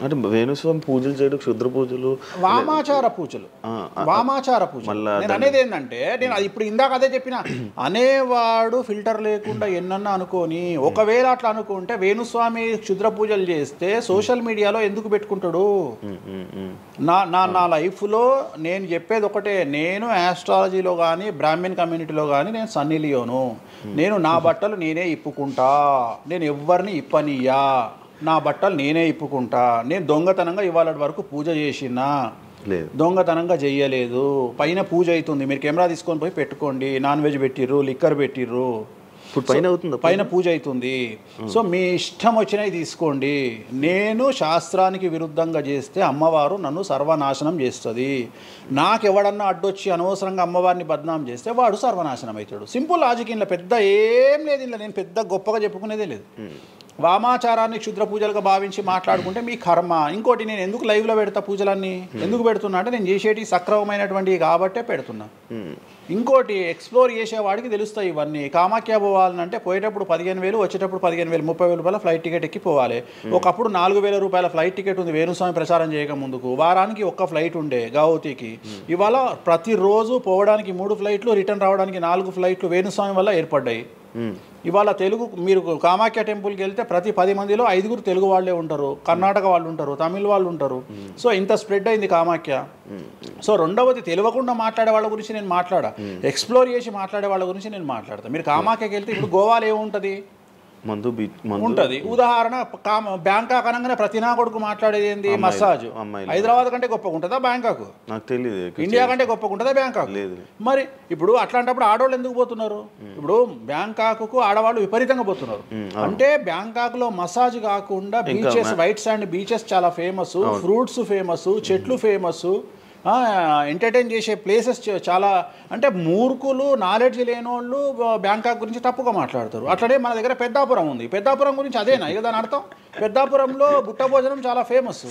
అంటే వేణుస్వామి పూజలు చేయడం క్షుద్ర పూజలు, వామాచార పూజలు. నేను అనేది ఏంటంటే, నేను ఇప్పుడు ఇందాక అదే చెప్పిన, అనేవాడు ఫిల్టర్ లేకుండా ఎన్నన్నా అనుకోని, ఒకవేళ అట్లా అనుకుంటే వేణుస్వామి క్షుద్ర పూజలు చేస్తే సోషల్ మీడియాలో ఎందుకు పెట్టుకుంటాడు? నా లైఫ్లో నేను చెప్పేది ఒకటే, నేను ఆస్ట్రాలజీలో కానీ బ్రాహ్మణ్ కమ్యూనిటీలో కానీ నేను సన్నీ లియోను. నేను నా బట్టలు నేనే ఇప్పుకుంటా, నేను ఎవ్వరిని ఇప్పనియ్యా, నా బట్టలు నేనే ఇప్పుకుంటా. నేను దొంగతనంగా ఇవాళ వరకు పూజ చేసినా, దొంగతనంగా చెయ్యలేదు. పైన పూజ అవుతుంది, మీరు కెమెరా తీసుకొని పోయి పెట్టుకోండి. నాన్ వెజ్ పెట్టిర్రు, లిక్కర్ పెట్టిర్రు, పైన పూజ అవుతుంది. సో మీ ఇష్టం వచ్చినవి తీసుకోండి. నేను శాస్త్రానికి విరుద్ధంగా చేస్తే అమ్మవారు నన్ను సర్వనాశనం చేస్తుంది. నాకెవడన్నా అడ్డొచ్చి అనవసరంగా అమ్మవారిని బద్నాం చేస్తే వాడు సర్వనాశనం అవుతాడు. Simple logic. ఇంట్లో పెద్ద ఏం లేదు, ఇంట్లో నేను పెద్ద గొప్పగా చెప్పుకునేదే లేదు. వామాచారాన్ని క్షుద్ర పూజలుగా భావించి మాట్లాడుకుంటే మీ కర్మ. ఇంకోటి, నేను ఎందుకు లైవ్లో పెడతా పూజలన్నీ, ఎందుకు పెడుతున్నా అంటే నేను చేసేటి సక్రమమైనటువంటివి కాబట్టే పెడుతున్నా. ఇంకోటి, ఎక్స్ప్లోర్ చేసేవాడికి తెలుస్తాయి ఇవన్నీ. కామాఖ్య పోవాలంటే పోయేటప్పుడు 15,000, వచ్చేటప్పుడు 15,000, 30,000 రూపాయల ఫ్లైట్ టికెట్ ఎక్కి పోవాలి. ఒకప్పుడు 4,000 రూపాయల ఫ్లైట్ టికెట్ ఉంది వేణుస్వామి ప్రచారం చేయక ముందుకు. వారానికి ఒక్క ఫ్లైట్ ఉండే గౌహతికి. ఇవాళ ప్రతిరోజు పోవడానికి 3 ఫ్లైట్లు, రిటర్న్ రావడానికి 4 ఫ్లైట్లు వేణుస్వామి వల్ల ఏర్పడ్డాయి. ఇవాళ తెలుగు, మీరు కామాఖ్య టెంపుల్కి వెళ్తే ప్రతి 10 మందిలో 5 తెలుగు వాళ్ళే ఉంటారు, కర్ణాటక వాళ్ళు ఉంటారు, తమిళ వాళ్ళు ఉంటారు. సో ఇంత స్ప్రెడ్ అయింది కామాఖ్య. సో రెండవది, తెలియకుండా మాట్లాడే వాళ్ళ గురించి నేను మాట్లాడా, ఎక్స్ప్లోర్ చేసి మాట్లాడే వాళ్ళ గురించి నేను మాట్లాడతాను. మీరు కామాఖ్యకి వెళ్తే ఇప్పుడు గోవాలో ఏముంటుంది? ఉంటుంది. ఉదాహరణ, బ్యాంకాక్ అనగానే ప్రతి నా కొడుకు మాట్లాడేది ఏంది? మసాజ్. హైదరాబాద్ కంటే గొప్పగా ఉంటుందా బ్యాంకాక్? నాకు తెలియదు. ఇండియా కంటే గొప్పగా ఉంటుందా బ్యాంకాక్? మరి ఇప్పుడు అట్లాంటప్పుడు ఆడవాళ్ళు ఎందుకు పోతున్నారు? ఇప్పుడు బ్యాంకాక్ ఆడవాళ్ళు విపరీతంగా పోతున్నారు. అంటే బ్యాంకాక్ లో మసాజ్ కాకుండా బీచెస్, వైట్ శాండ్ బీచెస్ చాలా ఫేమస్, ఫ్రూట్స్ ఫేమస్, చెట్లు ఫేమస్, ఎంటర్టైన్ చేసే ప్లేసెస్ చాలా. అంటే మూర్ఖులు, నాలెడ్జ్ లేనోళ్ళు బ్యాంకాక్ గురించి తప్పుగా మాట్లాడతారు. అట్లనే మన దగ్గర పెద్దాపురం ఉంది. పెద్దాపురం గురించి అదేనా ఇక దాని అర్థం? పెద్దాపురంలో బుట్ట భోజనం చాలా ఫేమస్.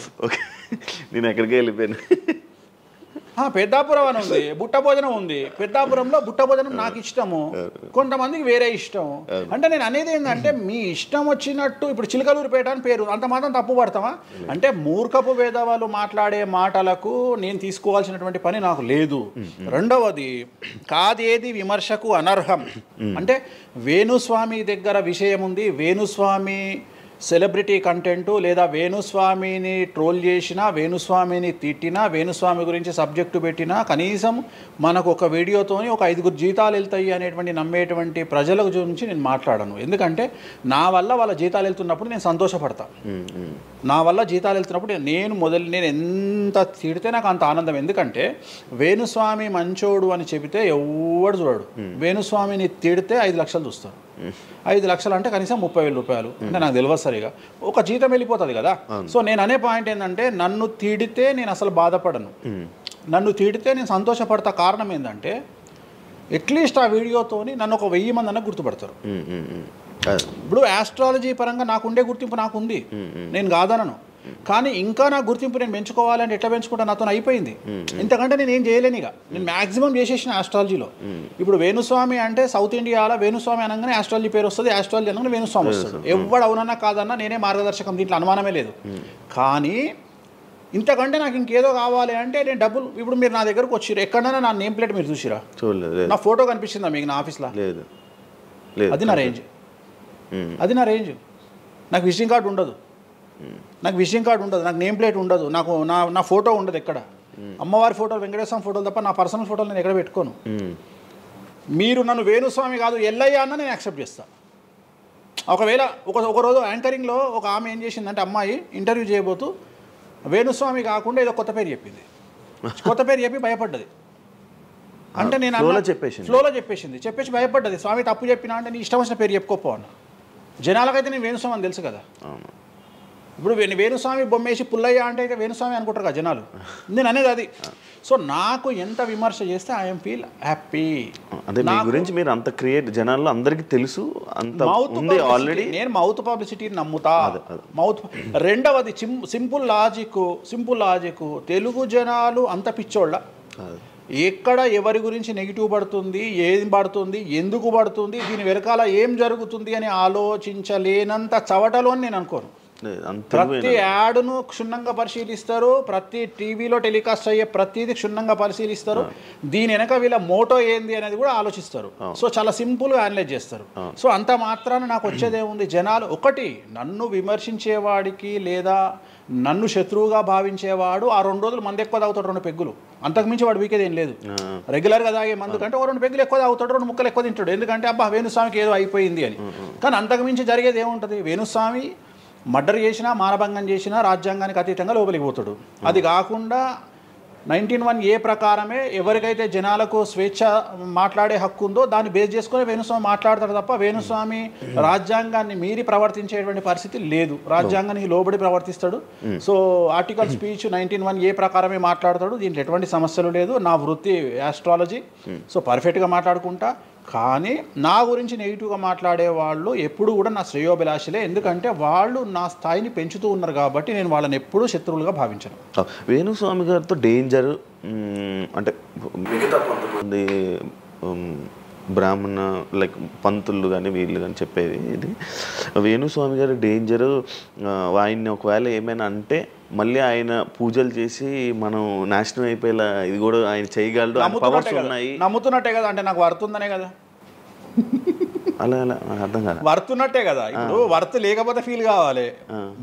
నేను ఎక్కడికి వెళ్ళిపోయాను. పెద్దాపురం అని ఉంది, బుట్ట భోజనం ఉంది. పెద్దాపురంలో బుట్ట భోజనం నాకు ఇష్టము, కొంతమందికి వేరే ఇష్టం. అంటే నేను అనేది ఏంటంటే మీ ఇష్టం వచ్చినట్టు ఇప్పుడు చిలకలూరుపేట అని పేరు, అంత మాత్రం తప్పు పడతామా? అంటే మూర్ఖపు వేదవాళ్ళు మాట్లాడే మాటలకు నేను తీసుకోవాల్సినటువంటి పని నాకు లేదు. రెండవది, కాదేది విమర్శకు అనర్హం. అంటే వేణుస్వామి దగ్గర విషయం ఉంది, వేణుస్వామి సెలబ్రిటీ కంటెంటు లేదా వేణుస్వామిని ట్రోల్ చేసినా, వేణుస్వామిని తిట్టినా, వేణుస్వామి గురించి సబ్జెక్టు పెట్టినా కనీసం మనకు ఒక వీడియోతోని ఒక 5 జీతాలు వెళ్తాయి అనేటువంటి నమ్మేటువంటి ప్రజల గురించి నేను మాట్లాడను. ఎందుకంటే నా వల్ల వాళ్ళ జీతాలు వెళ్తున్నప్పుడు నేను సంతోషపడతా. నా వల్ల జీతాలు వెళ్తున్నప్పుడు నేను ఎంత తిడితే నాకు అంత ఆనందం. ఎందుకంటే వేణుస్వామి మంచోడు అని చెబితే ఎవడు చూడడు, వేణుస్వామిని తిడితే 5 లక్షలు చూస్తారు. 5 లక్షలు అంటే కనీసం 30,000 రూపాయలు. అంటే నాకు తెలియదు సరిగా, ఒక జీతం వెళ్ళిపోతుంది కదా. సో నేను అనే పాయింట్ ఏంటంటే నన్ను తిడితే నేను అసలు బాధపడను, నన్ను తిడితే నేను సంతోషపడతా. కారణం ఏంటంటే అట్లీస్ట్ ఆ వీడియోతోని నన్ను ఒక 1000 మంది అన్న గుర్తుపడతారు. ఇప్పుడు ఆస్ట్రాలజీ పరంగా నాకుండే గుర్తింపు నాకుంది, నేను కాదనను. కానీ ఇంకా నా గుర్తింపు నేను పెంచుకోవాలంటే ఎట్లా పెంచుకుంటా, నాతో అయిపోయింది. ఇంతకంటే నేను ఏం చేయలేను. ఇక నేను మ్యాక్సిమం చేసేసిన ఆస్ట్రాలజీలో. ఇప్పుడు వేణుస్వామి అంటే సౌత్ ఇండియాలో వేణుస్వామి అనగానే ఆస్ట్రాలజీ పేరు వస్తుంది, ఆస్ట్రాలజీ అనగానే వేణుస్వామి వస్తుంది. ఎవడు అవునన్నా కాదన్నా నేనే మార్గదర్శకం, దీంట్లో అనుమానమే లేదు. కానీ ఇంతకంటే నాకు ఇంకేదో కావాలి అంటే నేను డబ్బులు, ఇప్పుడు మీరు నా దగ్గరకు వచ్చిర్రు, ఎక్కడైనా నా నేమ్ ప్లేట్ మీరు చూసిరా? నా ఫోటో కనిపిస్తుందా మీకు నా ఆఫీస్లో? లేదు. అది నా రేంజ్, అది నా రేంజ్. నాకు విజిటింగ్ కార్డు ఉండదు, నాకు విజిటింగ్ కార్డు ఉండదు, నాకు నేమ్ ప్లేట్ ఉండదు, నాకు నా ఫోటో ఉండదు ఎక్కడ. అమ్మవారి ఫోటోలు, వెంకటేశ్వర ఫోటోలు తప్ప నా పర్సనల్ ఫోటోలు నేను ఎక్కడ పెట్టుకోను. మీరు నన్ను వేణుస్వామి కాదు ఎల్లయ్య అన్న నేను యాక్సెప్ట్ చేస్తాను. ఒకవేళ ఒకరోజు యాంకరింగ్లో ఒక ఆమె ఏం చేసిందంటే, అమ్మాయి ఇంటర్వ్యూ చేయబోతూ వేణుస్వామి కాకుండా ఏదో కొత్త పేరు చెప్పింది, కొత్త పేరు చెప్పి భయపడ్డది. అంటే నేను ఫ్లోలో చెప్పేసి భయపడ్డది. స్వామి తప్పు చెప్పినా అంటే నీ ఇష్టం వచ్చిన పేరు చెప్పుకోపో అన్న. జనాలకైతే నేను వేణుస్వామి అని తెలుసు కదా. ఇప్పుడు వేణుస్వామి బొమ్మేసి పుల్లయ్య అంటే అయితే వేణుస్వామి అనుకుంటారు కదా జనాలు. నేను అనేది అది. సో నాకు ఎంత విమర్శ చేస్తే ఐఎమ్ ఫీల్ హ్యాపీ. అంటే మీ గురించి మీరు అంత క్రియేట్ జనాల్లో అందరికీ తెలుసు, అంత ఉంది ఆల్రెడీ. నేను మౌత్ పబ్లిసిటీని నమ్ముతా. మౌత్. రెండవది సింపుల్ లాజిక్. తెలుగు జనాలు అంత పిచ్చోళ్ళ, ఎక్కడ ఎవరి గురించి నెగిటివ్ పడుతుంది, ఏం పడుతుంది, ఎందుకు పడుతుంది, దీని వెనకాల ఏం జరుగుతుంది అని ఆలోచించలేనంత చవటలో నేను అనుకోను. ప్రతి యాడ్ను క్షుణ్ణంగా పరిశీలిస్తారు, ప్రతి టీవీలో టెలికాస్ట్ అయ్యే ప్రతిదీ క్షుణ్ణంగా పరిశీలిస్తారు, దీని వెనక వీళ్ళ మోటో ఏంది అనేది కూడా ఆలోచిస్తారు. సో చాలా సింపుల్గా అనలైజ్ చేస్తారు. సో అంత మాత్రాన నాకు వచ్చేదేముంది, జనాలు ఒకటి నన్ను విమర్శించేవాడికి లేదా నన్ను శత్రువుగా భావించేవాడు ఆ 2 రోజులు మందు ఎక్కువ తాగుతాడు, 2 పెగ్గులు, అంతకుమించి వాడు వీకేది ఏం లేదు. రెగ్యులర్గా తాగే మందు కంటే 2 పెగ్గులు ఎక్కువ తాగుతాడు, 2 ముక్కలు ఎక్కువ తింటాడు, ఎందుకంటే అబ్బా వేణుస్వామికి ఏదో అయిపోయింది అని. కానీ అంతకుమించి జరిగేది ఏముంటుంది, వేణుస్వామి మర్డర్ చేసినా, మానభంగం చేసినా రాజ్యాంగానికి అతీతంగా లోపలికి పోతాడు. అది కాకుండా 19(1) ప్రకారమే ఎవరికైతే జనాలకు స్వేచ్ఛ మాట్లాడే హక్కు ఉందో దాన్ని బేస్ చేసుకుని వేణుస్వామి మాట్లాడతాడు తప్ప వేణుస్వామి రాజ్యాంగాన్ని మీరి ప్రవర్తించేటువంటి పరిస్థితి లేదు. రాజ్యాంగానికి లోబడి ప్రవర్తిస్తాడు. సో ఆర్టికల్ స్పీచ్ 19(1) ప్రకారమే మాట్లాడతాడు. దీంట్లో ఎటువంటి సమస్యలు లేదు. నా వృత్తి ఆస్ట్రాలజీ, సో పర్ఫెక్ట్గా మాట్లాడుకుంటా. కానీ నా గురించి నెగిటివ్గా మాట్లాడే వాళ్ళు ఎప్పుడు కూడా నా శ్రేయోభిలాషలే, ఎందుకంటే వాళ్ళు నా స్థాయిని పెంచుతూ ఉన్నారు కాబట్టి నేను వాళ్ళని ఎప్పుడూ శత్రువులుగా భావించను. వేణుస్వామి గారితో డేంజర్ అంటే మిగతా కొంతమంది బ్రాహ్మణ లైక్ పంతులు కానీ వీళ్ళు కానీ చెప్పేది ఇది, వేణుస్వామి గారి డేంజరు ఆయన్ని ఒకవేళ ఏమైనా అంటే మళ్ళీ ఆయన పూజలు చేసి మనం నాశనం అయిపోయేలా ఇది కూడా ఆయన చేయగలడు, పవర్స్ ఉన్నాయి. నమ్ముతున్నట్టే కదా, అంటే నాకు వర్తుందనే కదా. అలా అలా అర్థం కాదు, వర్తున్నట్టే కదా. ఇప్పుడు వర్త్ లేకపోతే ఫీల్ కావాలి,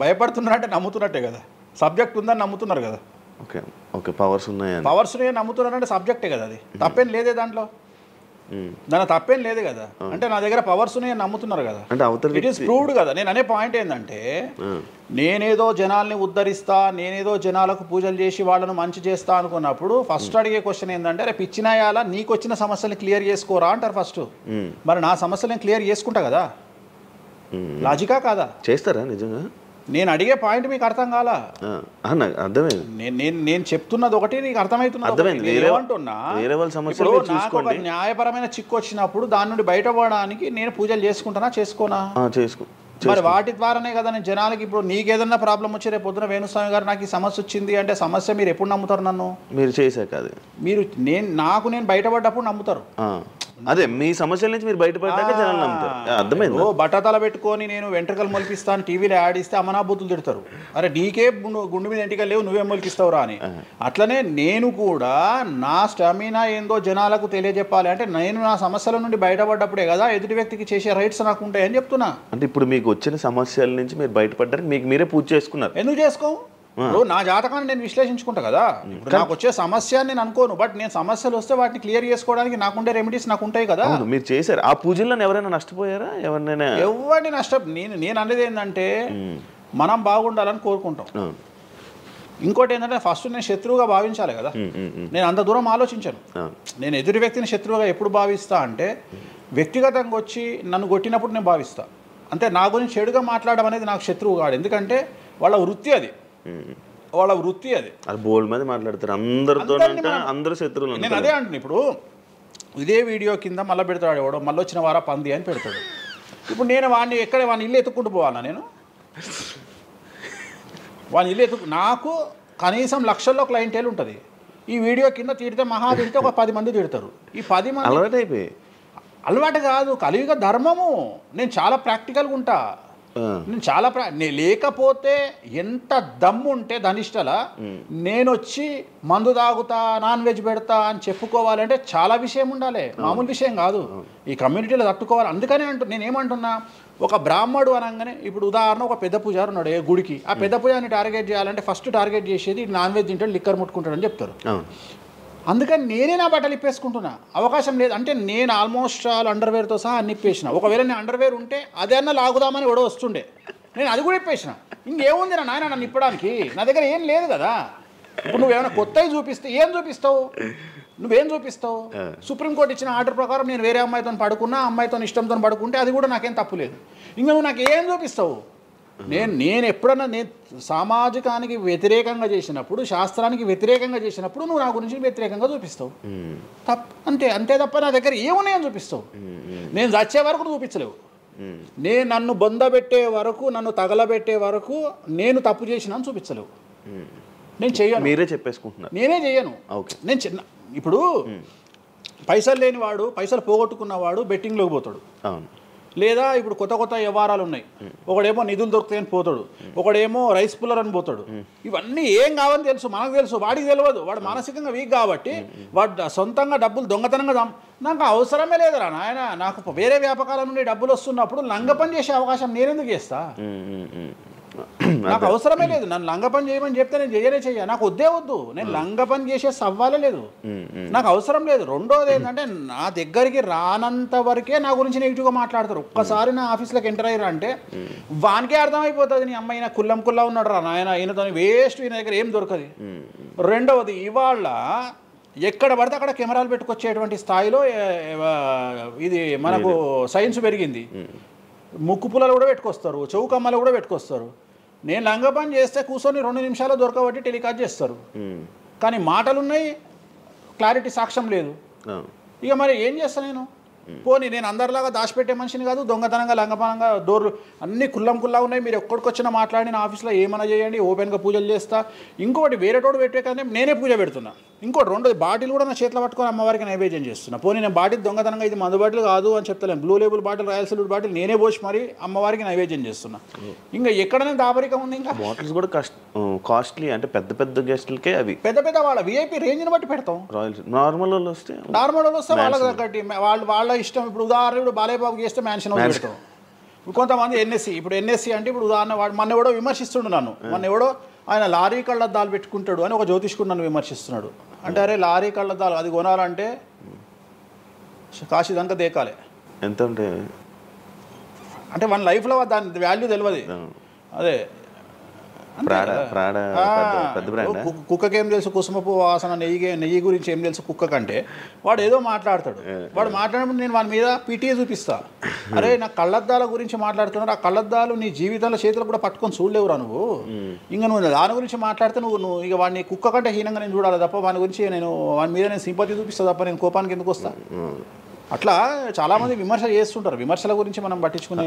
భయపడుతున్నారంటే నమ్ముతున్నట్టే కదా. సబ్జెక్ట్ ఉందని నమ్ముతున్నారు కదా. ఓకే ఓకే, పవర్స్ ఉన్నాయి, పవర్స్ నమ్ముతున్నారంటే సబ్జెక్టే కదా. అది తప్పేం లేదే దాంట్లో, దాని తప్పేం లేదు కదా. అంటే నా దగ్గర పవర్స్ నమ్ముతున్నారు కదా, ఇట్ ఈస్ ప్రూవ్డ్ కదా. నేను అనే పాయింట్ ఏంటంటే నేనేదో జనాల్ని ఉద్ధరిస్తా, నేనేదో జనాలకు పూజలు చేసి వాళ్ళను మంచి చేస్తా అనుకున్నప్పుడు ఫస్ట్ అడిగే క్వశ్చన్ ఏంటంటే, రేపు ఇచ్చినాయాలా నీకు వచ్చిన సమస్యల్ని క్లియర్ చేసుకోరా అంటారు ఫస్ట్. మరి నా సమస్యలను క్లియర్ చేసుకుంటా కదా, లాజికా కాదా? చేస్తారా నిజంగా? నేను అడిగే పాయింట్ మీకు అర్థం కాలా? అర్థమైంది. నేను చెప్తున్నది ఒకటి, నీకు అర్థమవుతున్నది ఏమంటున్నా. నాకు ఒక న్యాయపరమైన చిక్కు వచ్చినప్పుడు దాని నుండి బయటపడడానికి నేను పూజలు చేసుకుంటానా చేసుకోనా? మరి వాటి ద్వారానే కదా నేను జనాలకి ఇప్పుడు నీకేదన్నా ప్రాబ్లం వచ్చి రేపు పొద్దున వేణుస్వామి గారు నాకు ఈ సమస్య వచ్చింది అంటే సమస్య మీరు ఎప్పుడు నమ్ముతారు నన్ను? మీరు చేశాక అది మీరు నేను బయటపడ్డప్పుడు నమ్ముతారు. అదే మీ సమస్యల నుంచి మీరు బయటపడ్డాక జనాలు నమ్ముతారు. అర్థమైంది. బట్టతల పెట్టుకొని నేను వెంట్రుకలు మొలిపిస్తాను టీవీలో యాడ్ ఇస్తే అమ్మనా బూతులు తిడతారు. అరే నీకే గుండు మీద ఎంటికలు లేవు నువ్వేం మొలిపిస్తావురా అని. అట్లనే నేను కూడా నా స్టామినా ఏందో జనాలకు తెలియజెప్పాలి అంటే నేను నా సమస్యల నుండి బయటపడ్డప్పుడే కదా ఎదుటి వ్యక్తికి చేసే రైట్స్ నాకు ఉంటాయని చెప్తున్నా. అంటే ఇప్పుడు మీకు వచ్చిన సమస్యల నుంచి మీరు బయటపడ్డానికి మీకు మీరే పూజ చేసుకున్నారు. ఎందుకు చేసుకోవు? నా జాతకాన్ని నేను విశ్లేషించుకుంటా కదా. ఇప్పుడు నాకు వచ్చే సమస్య నేను అనుకోను, బట్ నేను సమస్యలు వస్తే వాటిని క్లియర్ చేసుకోవడానికి నాకుండే రెమెడీస్ నాకు ఉంటాయి కదా. మీరు చేశారు ఆ పూజల్లో ఎవరైనా నష్టపోయారా? ఎవరినైనా ఎవరిని నేను అనేది ఏంటంటే మనం బాగుండాలని కోరుకుంటాం. ఇంకోటి ఏంటంటే ఫస్ట్ నేను శత్రువుగా భావించాలి కదా. నేను అంత దూరం ఆలోచించాను. నేను ఎదుటి వ్యక్తిని శత్రువుగా ఎప్పుడు భావిస్తా అంటే వ్యక్తిగతంగా వచ్చి నన్ను కొట్టినప్పుడు నేను భావిస్తా. అంటే నా గురించి చెడుగా మాట్లాడడం అనేది నాకు శత్రువు కాదు. ఎందుకంటే వాళ్ళ వృత్తి అది. అది బోల్డ్ మీద మాట్లాడతారు అందరితో, అందరు శత్రువులు. నేను అదే అంటున్నాను. ఇప్పుడు ఇదే వీడియో కింద మళ్ళీ పెడతాడు ఎవడో మళ్ళీ వచ్చిన వారా పంది అని పెడతాడు. ఇప్పుడు నేను వాడిని వాడిని ఇల్లు ఎత్తుక్కుంటూ పోవాలా? నేను వాడిని ఇల్లు నాకు కనీసం లక్షల్లో క్లయింటేల్ ఉంటుంది. ఈ వీడియో కింద తిడితే మహా తిడితే ఒక 10 మంది తిడతారు. ఈ 10 మంది అలవాటు కాదు, కలియుగ ధర్మము. నేను చాలా ప్రాక్టికల్గా ఉంటా. నేను లేకపోతే ఎంత దమ్ము ఉంటే ధనిష్టల నేను వచ్చి మందు తాగుతా నాన్ వెజ్ పెడతా అని చెప్పుకోవాలంటే చాలా విషయం ఉండాలి, మామూలు విషయం కాదు. ఈ కమ్యూనిటీలో తట్టుకోవాలి. అందుకనే నేనేమంటున్నా, ఒక బ్రాహ్మడు అనగానే ఇప్పుడు ఉదాహరణ ఒక పెద్ద పూజారు ఉన్నాడు ఏ గుడికి. ఆ పెద్ద పూజారిని టార్గెట్ చేయాలంటే ఫస్ట్ టార్గెట్ చేసేది నాన్ వెజ్ తింటాడు, లిక్కర్ ముట్టుకుంటాడు అని చెప్తారు. అందుకని నేనే నా బట్టలు ఇప్పేసుకుంటున్నా. అవకాశం లేదు అంటే నేను ఆల్మోస్ట్ ఆల్ అండర్వేర్తో సహా అన్ని ఇప్పేసిన. ఒకవేళ నేను అండర్వేర్ ఉంటే అదే అన్న లాగుదామని ఎవడో వస్తుండే, నేను అది కూడా ఇప్పేసిన. ఇంకేముంది నా నాయన నన్ను ఇప్పడానికి? నా దగ్గర ఏం లేదు కదా. ఇప్పుడు నువ్వేమైనా కొత్తవి చూపిస్తే ఏం చూపిస్తావు? నువ్వేం చూపిస్తావు? సుప్రీంకోర్టు ఇచ్చిన ఆర్డర్ ప్రకారం నేను వేరే అమ్మాయితో పడుకున్నా, అమ్మాయితో ఇష్టంతో పడుకుంటే అది కూడా నాకేం తప్పు లేదు. ఇంకా నువ్వు నాకు ఏం చూపిస్తావు? నేను ఎప్పుడన్నా నేను సామాజికానికి వ్యతిరేకంగా చేసినప్పుడు, శాస్త్రానికి వ్యతిరేకంగా చేసినప్పుడు నువ్వు నా గురించి వ్యతిరేకంగా చూపిస్తావు. అంతే తప్ప నా దగ్గర ఏమున్నాయని చూపిస్తావు. నేను చచ్చే వరకు చూపించలేవు. నేను నన్ను బొందబెట్టే వరకు, నన్ను తగలబెట్టే వరకు నేను తప్పు చేసినా చూపించలేవు. నేను చెయ్యను. మీరే చెప్పేసుకుంటున్నా. నేనే చెయ్యను. నేను ఇప్పుడు పైసలు లేనివాడు, పైసలు పోగొట్టుకున్నవాడు బెట్టింగ్లోకి పోతాడు. లేదా ఇప్పుడు కొత్త వ్యవహారాలు ఉన్నాయి. ఒకడేమో నిధులు దొరుకుతాయని పోతాడు, ఒకడేమో రైస్ పుల్లర్ అని పోతాడు. ఇవన్నీ ఏం కావని తెలుసు, మనకు తెలుసు, వాడికి తెలియదు. వాడు మానసికంగా వీక్ కాబట్టి వాడు సొంతంగా డబ్బులు దొంగతనంగా నాకు అవసరమే లేదురా నాయన. నాకు వేరే వ్యాపకాల నుండి డబ్బులు వస్తున్నప్పుడు లంగ పని చేసే అవకాశం నేనెందుకు చేస్తా? నాకు అవసరమే లేదు. నన్ను లంగ పని చేయమని చెప్తే నేను చెయ్య. నాకు వద్దు. నేను లంగ పని చేసే సవ్వాలే లేదు. నాకు అవసరం లేదు. రెండోది ఏంటంటే నా దగ్గరికి రానంత వరకే నా గురించి నెగిటివ్గా మాట్లాడతారు. ఒక్కసారి నా ఆఫీస్లోకి ఎంటర్ అయ్యారు అంటే వానికే అర్థమైపోతుంది, నీ అమ్మాయి కుల్లా ఉన్నాడు రా నాయన, ఈయనతో వేస్ట్, ఈయన దగ్గర ఏం దొరకదు. రెండవది, ఇవాళ ఎక్కడ పడితే అక్కడ కెమెరాలు పెట్టుకొచ్చేటువంటి స్థాయిలో ఇది మనకు సైన్స్ పెరిగింది. ముక్కు పుల్లలు కూడా పెట్టుకొస్తారు, చౌకమ్మలు కూడా పెట్టుకొస్తారు. నేను లంగ పని చేస్తే కూర్చొని 2 నిమిషాలు దొరకబట్టి టెలికాస్ట్ చేస్తారు. కానీ మాటలు ఉన్నాయి, క్లారిటీ సాక్ష్యం లేదు. ఇక మరి ఏం చేస్తా నేను? పోనీ నేను అందరిలాగా దాచిపెట్టే మనిషిని కాదు, దొంగతనంగా లంగపనంగా డోర్లు అన్నీ కుల్లా ఉన్నాయి. మీరు ఎక్కడికొచ్చినా మాట్లాడి నా ఆఫీస్లో ఏమైనా చేయండి, ఓపెన్గా పూజలు చేస్తా. ఇంకోటి వేరేటోడు పెట్టే కానీ నేనే పూజ పెడుతున్నా. ఇంకోటి రెండోది, బాటిల్ కూడా నా చేతిలో పట్టుకొని అమ్మవారికి నైవేద్యం చేస్తున్నా. పోనీ నేను బాటిల్ దొంగతనంగా ఇది మందు బాటిల్ కాదు అని చెప్తలేను. Blue Label bottle, Royal Salute bottle నేనే పోసి మరి అమ్మవారికి నైవేద్యం చేస్తున్నా. ఇంకా ఎక్కడనే దాపరికం ఉంది. ఇంకా బాటిల్స్ కూడా కాస్ట్లీ, అంటే పెద్ద గెస్టులకే అవి పెద్ద వాళ్ళ విఐపీ రేంజ్ని బట్టి పెడతాం. నార్మల్ వాళ్ళు వస్తే వాళ్ళకి తగ్గట్టి వాళ్ళ ఇష్టం. ఇప్పుడు ఉదాహరణ ఇప్పుడు బాలయ్యబాబు చేస్తే మ్యాన్షన్ పెడతాం. ఇప్పుడు కొంతమంది ఎన్ఎస్సి అంటే ఇప్పుడు ఉదాహరణ వాడు మొన్న ఎవడో విమర్శిస్తుండు నన్ను. మొన్న ఎవడో ఆయన లారీ కళ్ళద్దాలు పెట్టుకుంటాడు అని ఒక జ్యోతిష్కుడు నన్ను విమర్శిస్తున్నాడు. అంటే అరే లారీ కళ్ళద్దాలు అది కొనాలంటే కాశీ దాకా దేకాలి. ఎంత అంటే మన లైఫ్లో దాని వాల్యూ తెలియదు. అదే కుక్కకి ఏం తెలుసు కుసుమపు వాసన, నెయ్యి గురించి ఏం తెలుసు కుక్క కంటే. వాడు ఏదో మాట్లాడతాడు. వాడు మాట్లాడినప్పుడు నేను వాడి మీద పీటీ చూపిస్తా. అరే నా కళ్ళద్దాల గురించి మాట్లాడుతున్నాడు, ఆ కళ్ళద్దాలు నీ జీవితంలో చేతులు కూడా పట్టుకొని చూడలేవురా నువ్వు. ఇంకా నువ్వు దాని గురించి మాట్లాడితే నువ్వు ఇక వాడిని కుక్క కంటే హీనంగా నేను చూడాలి తప్ప వాని గురించి వాని మీద నేను సింపతి చూపిస్తా తప్ప నేను కోపానికి ఎందుకు వస్తా? అట్లా చాలామంది విమర్శ చేస్తుంటారు. విమర్శల గురించి మనం పట్టించుకునే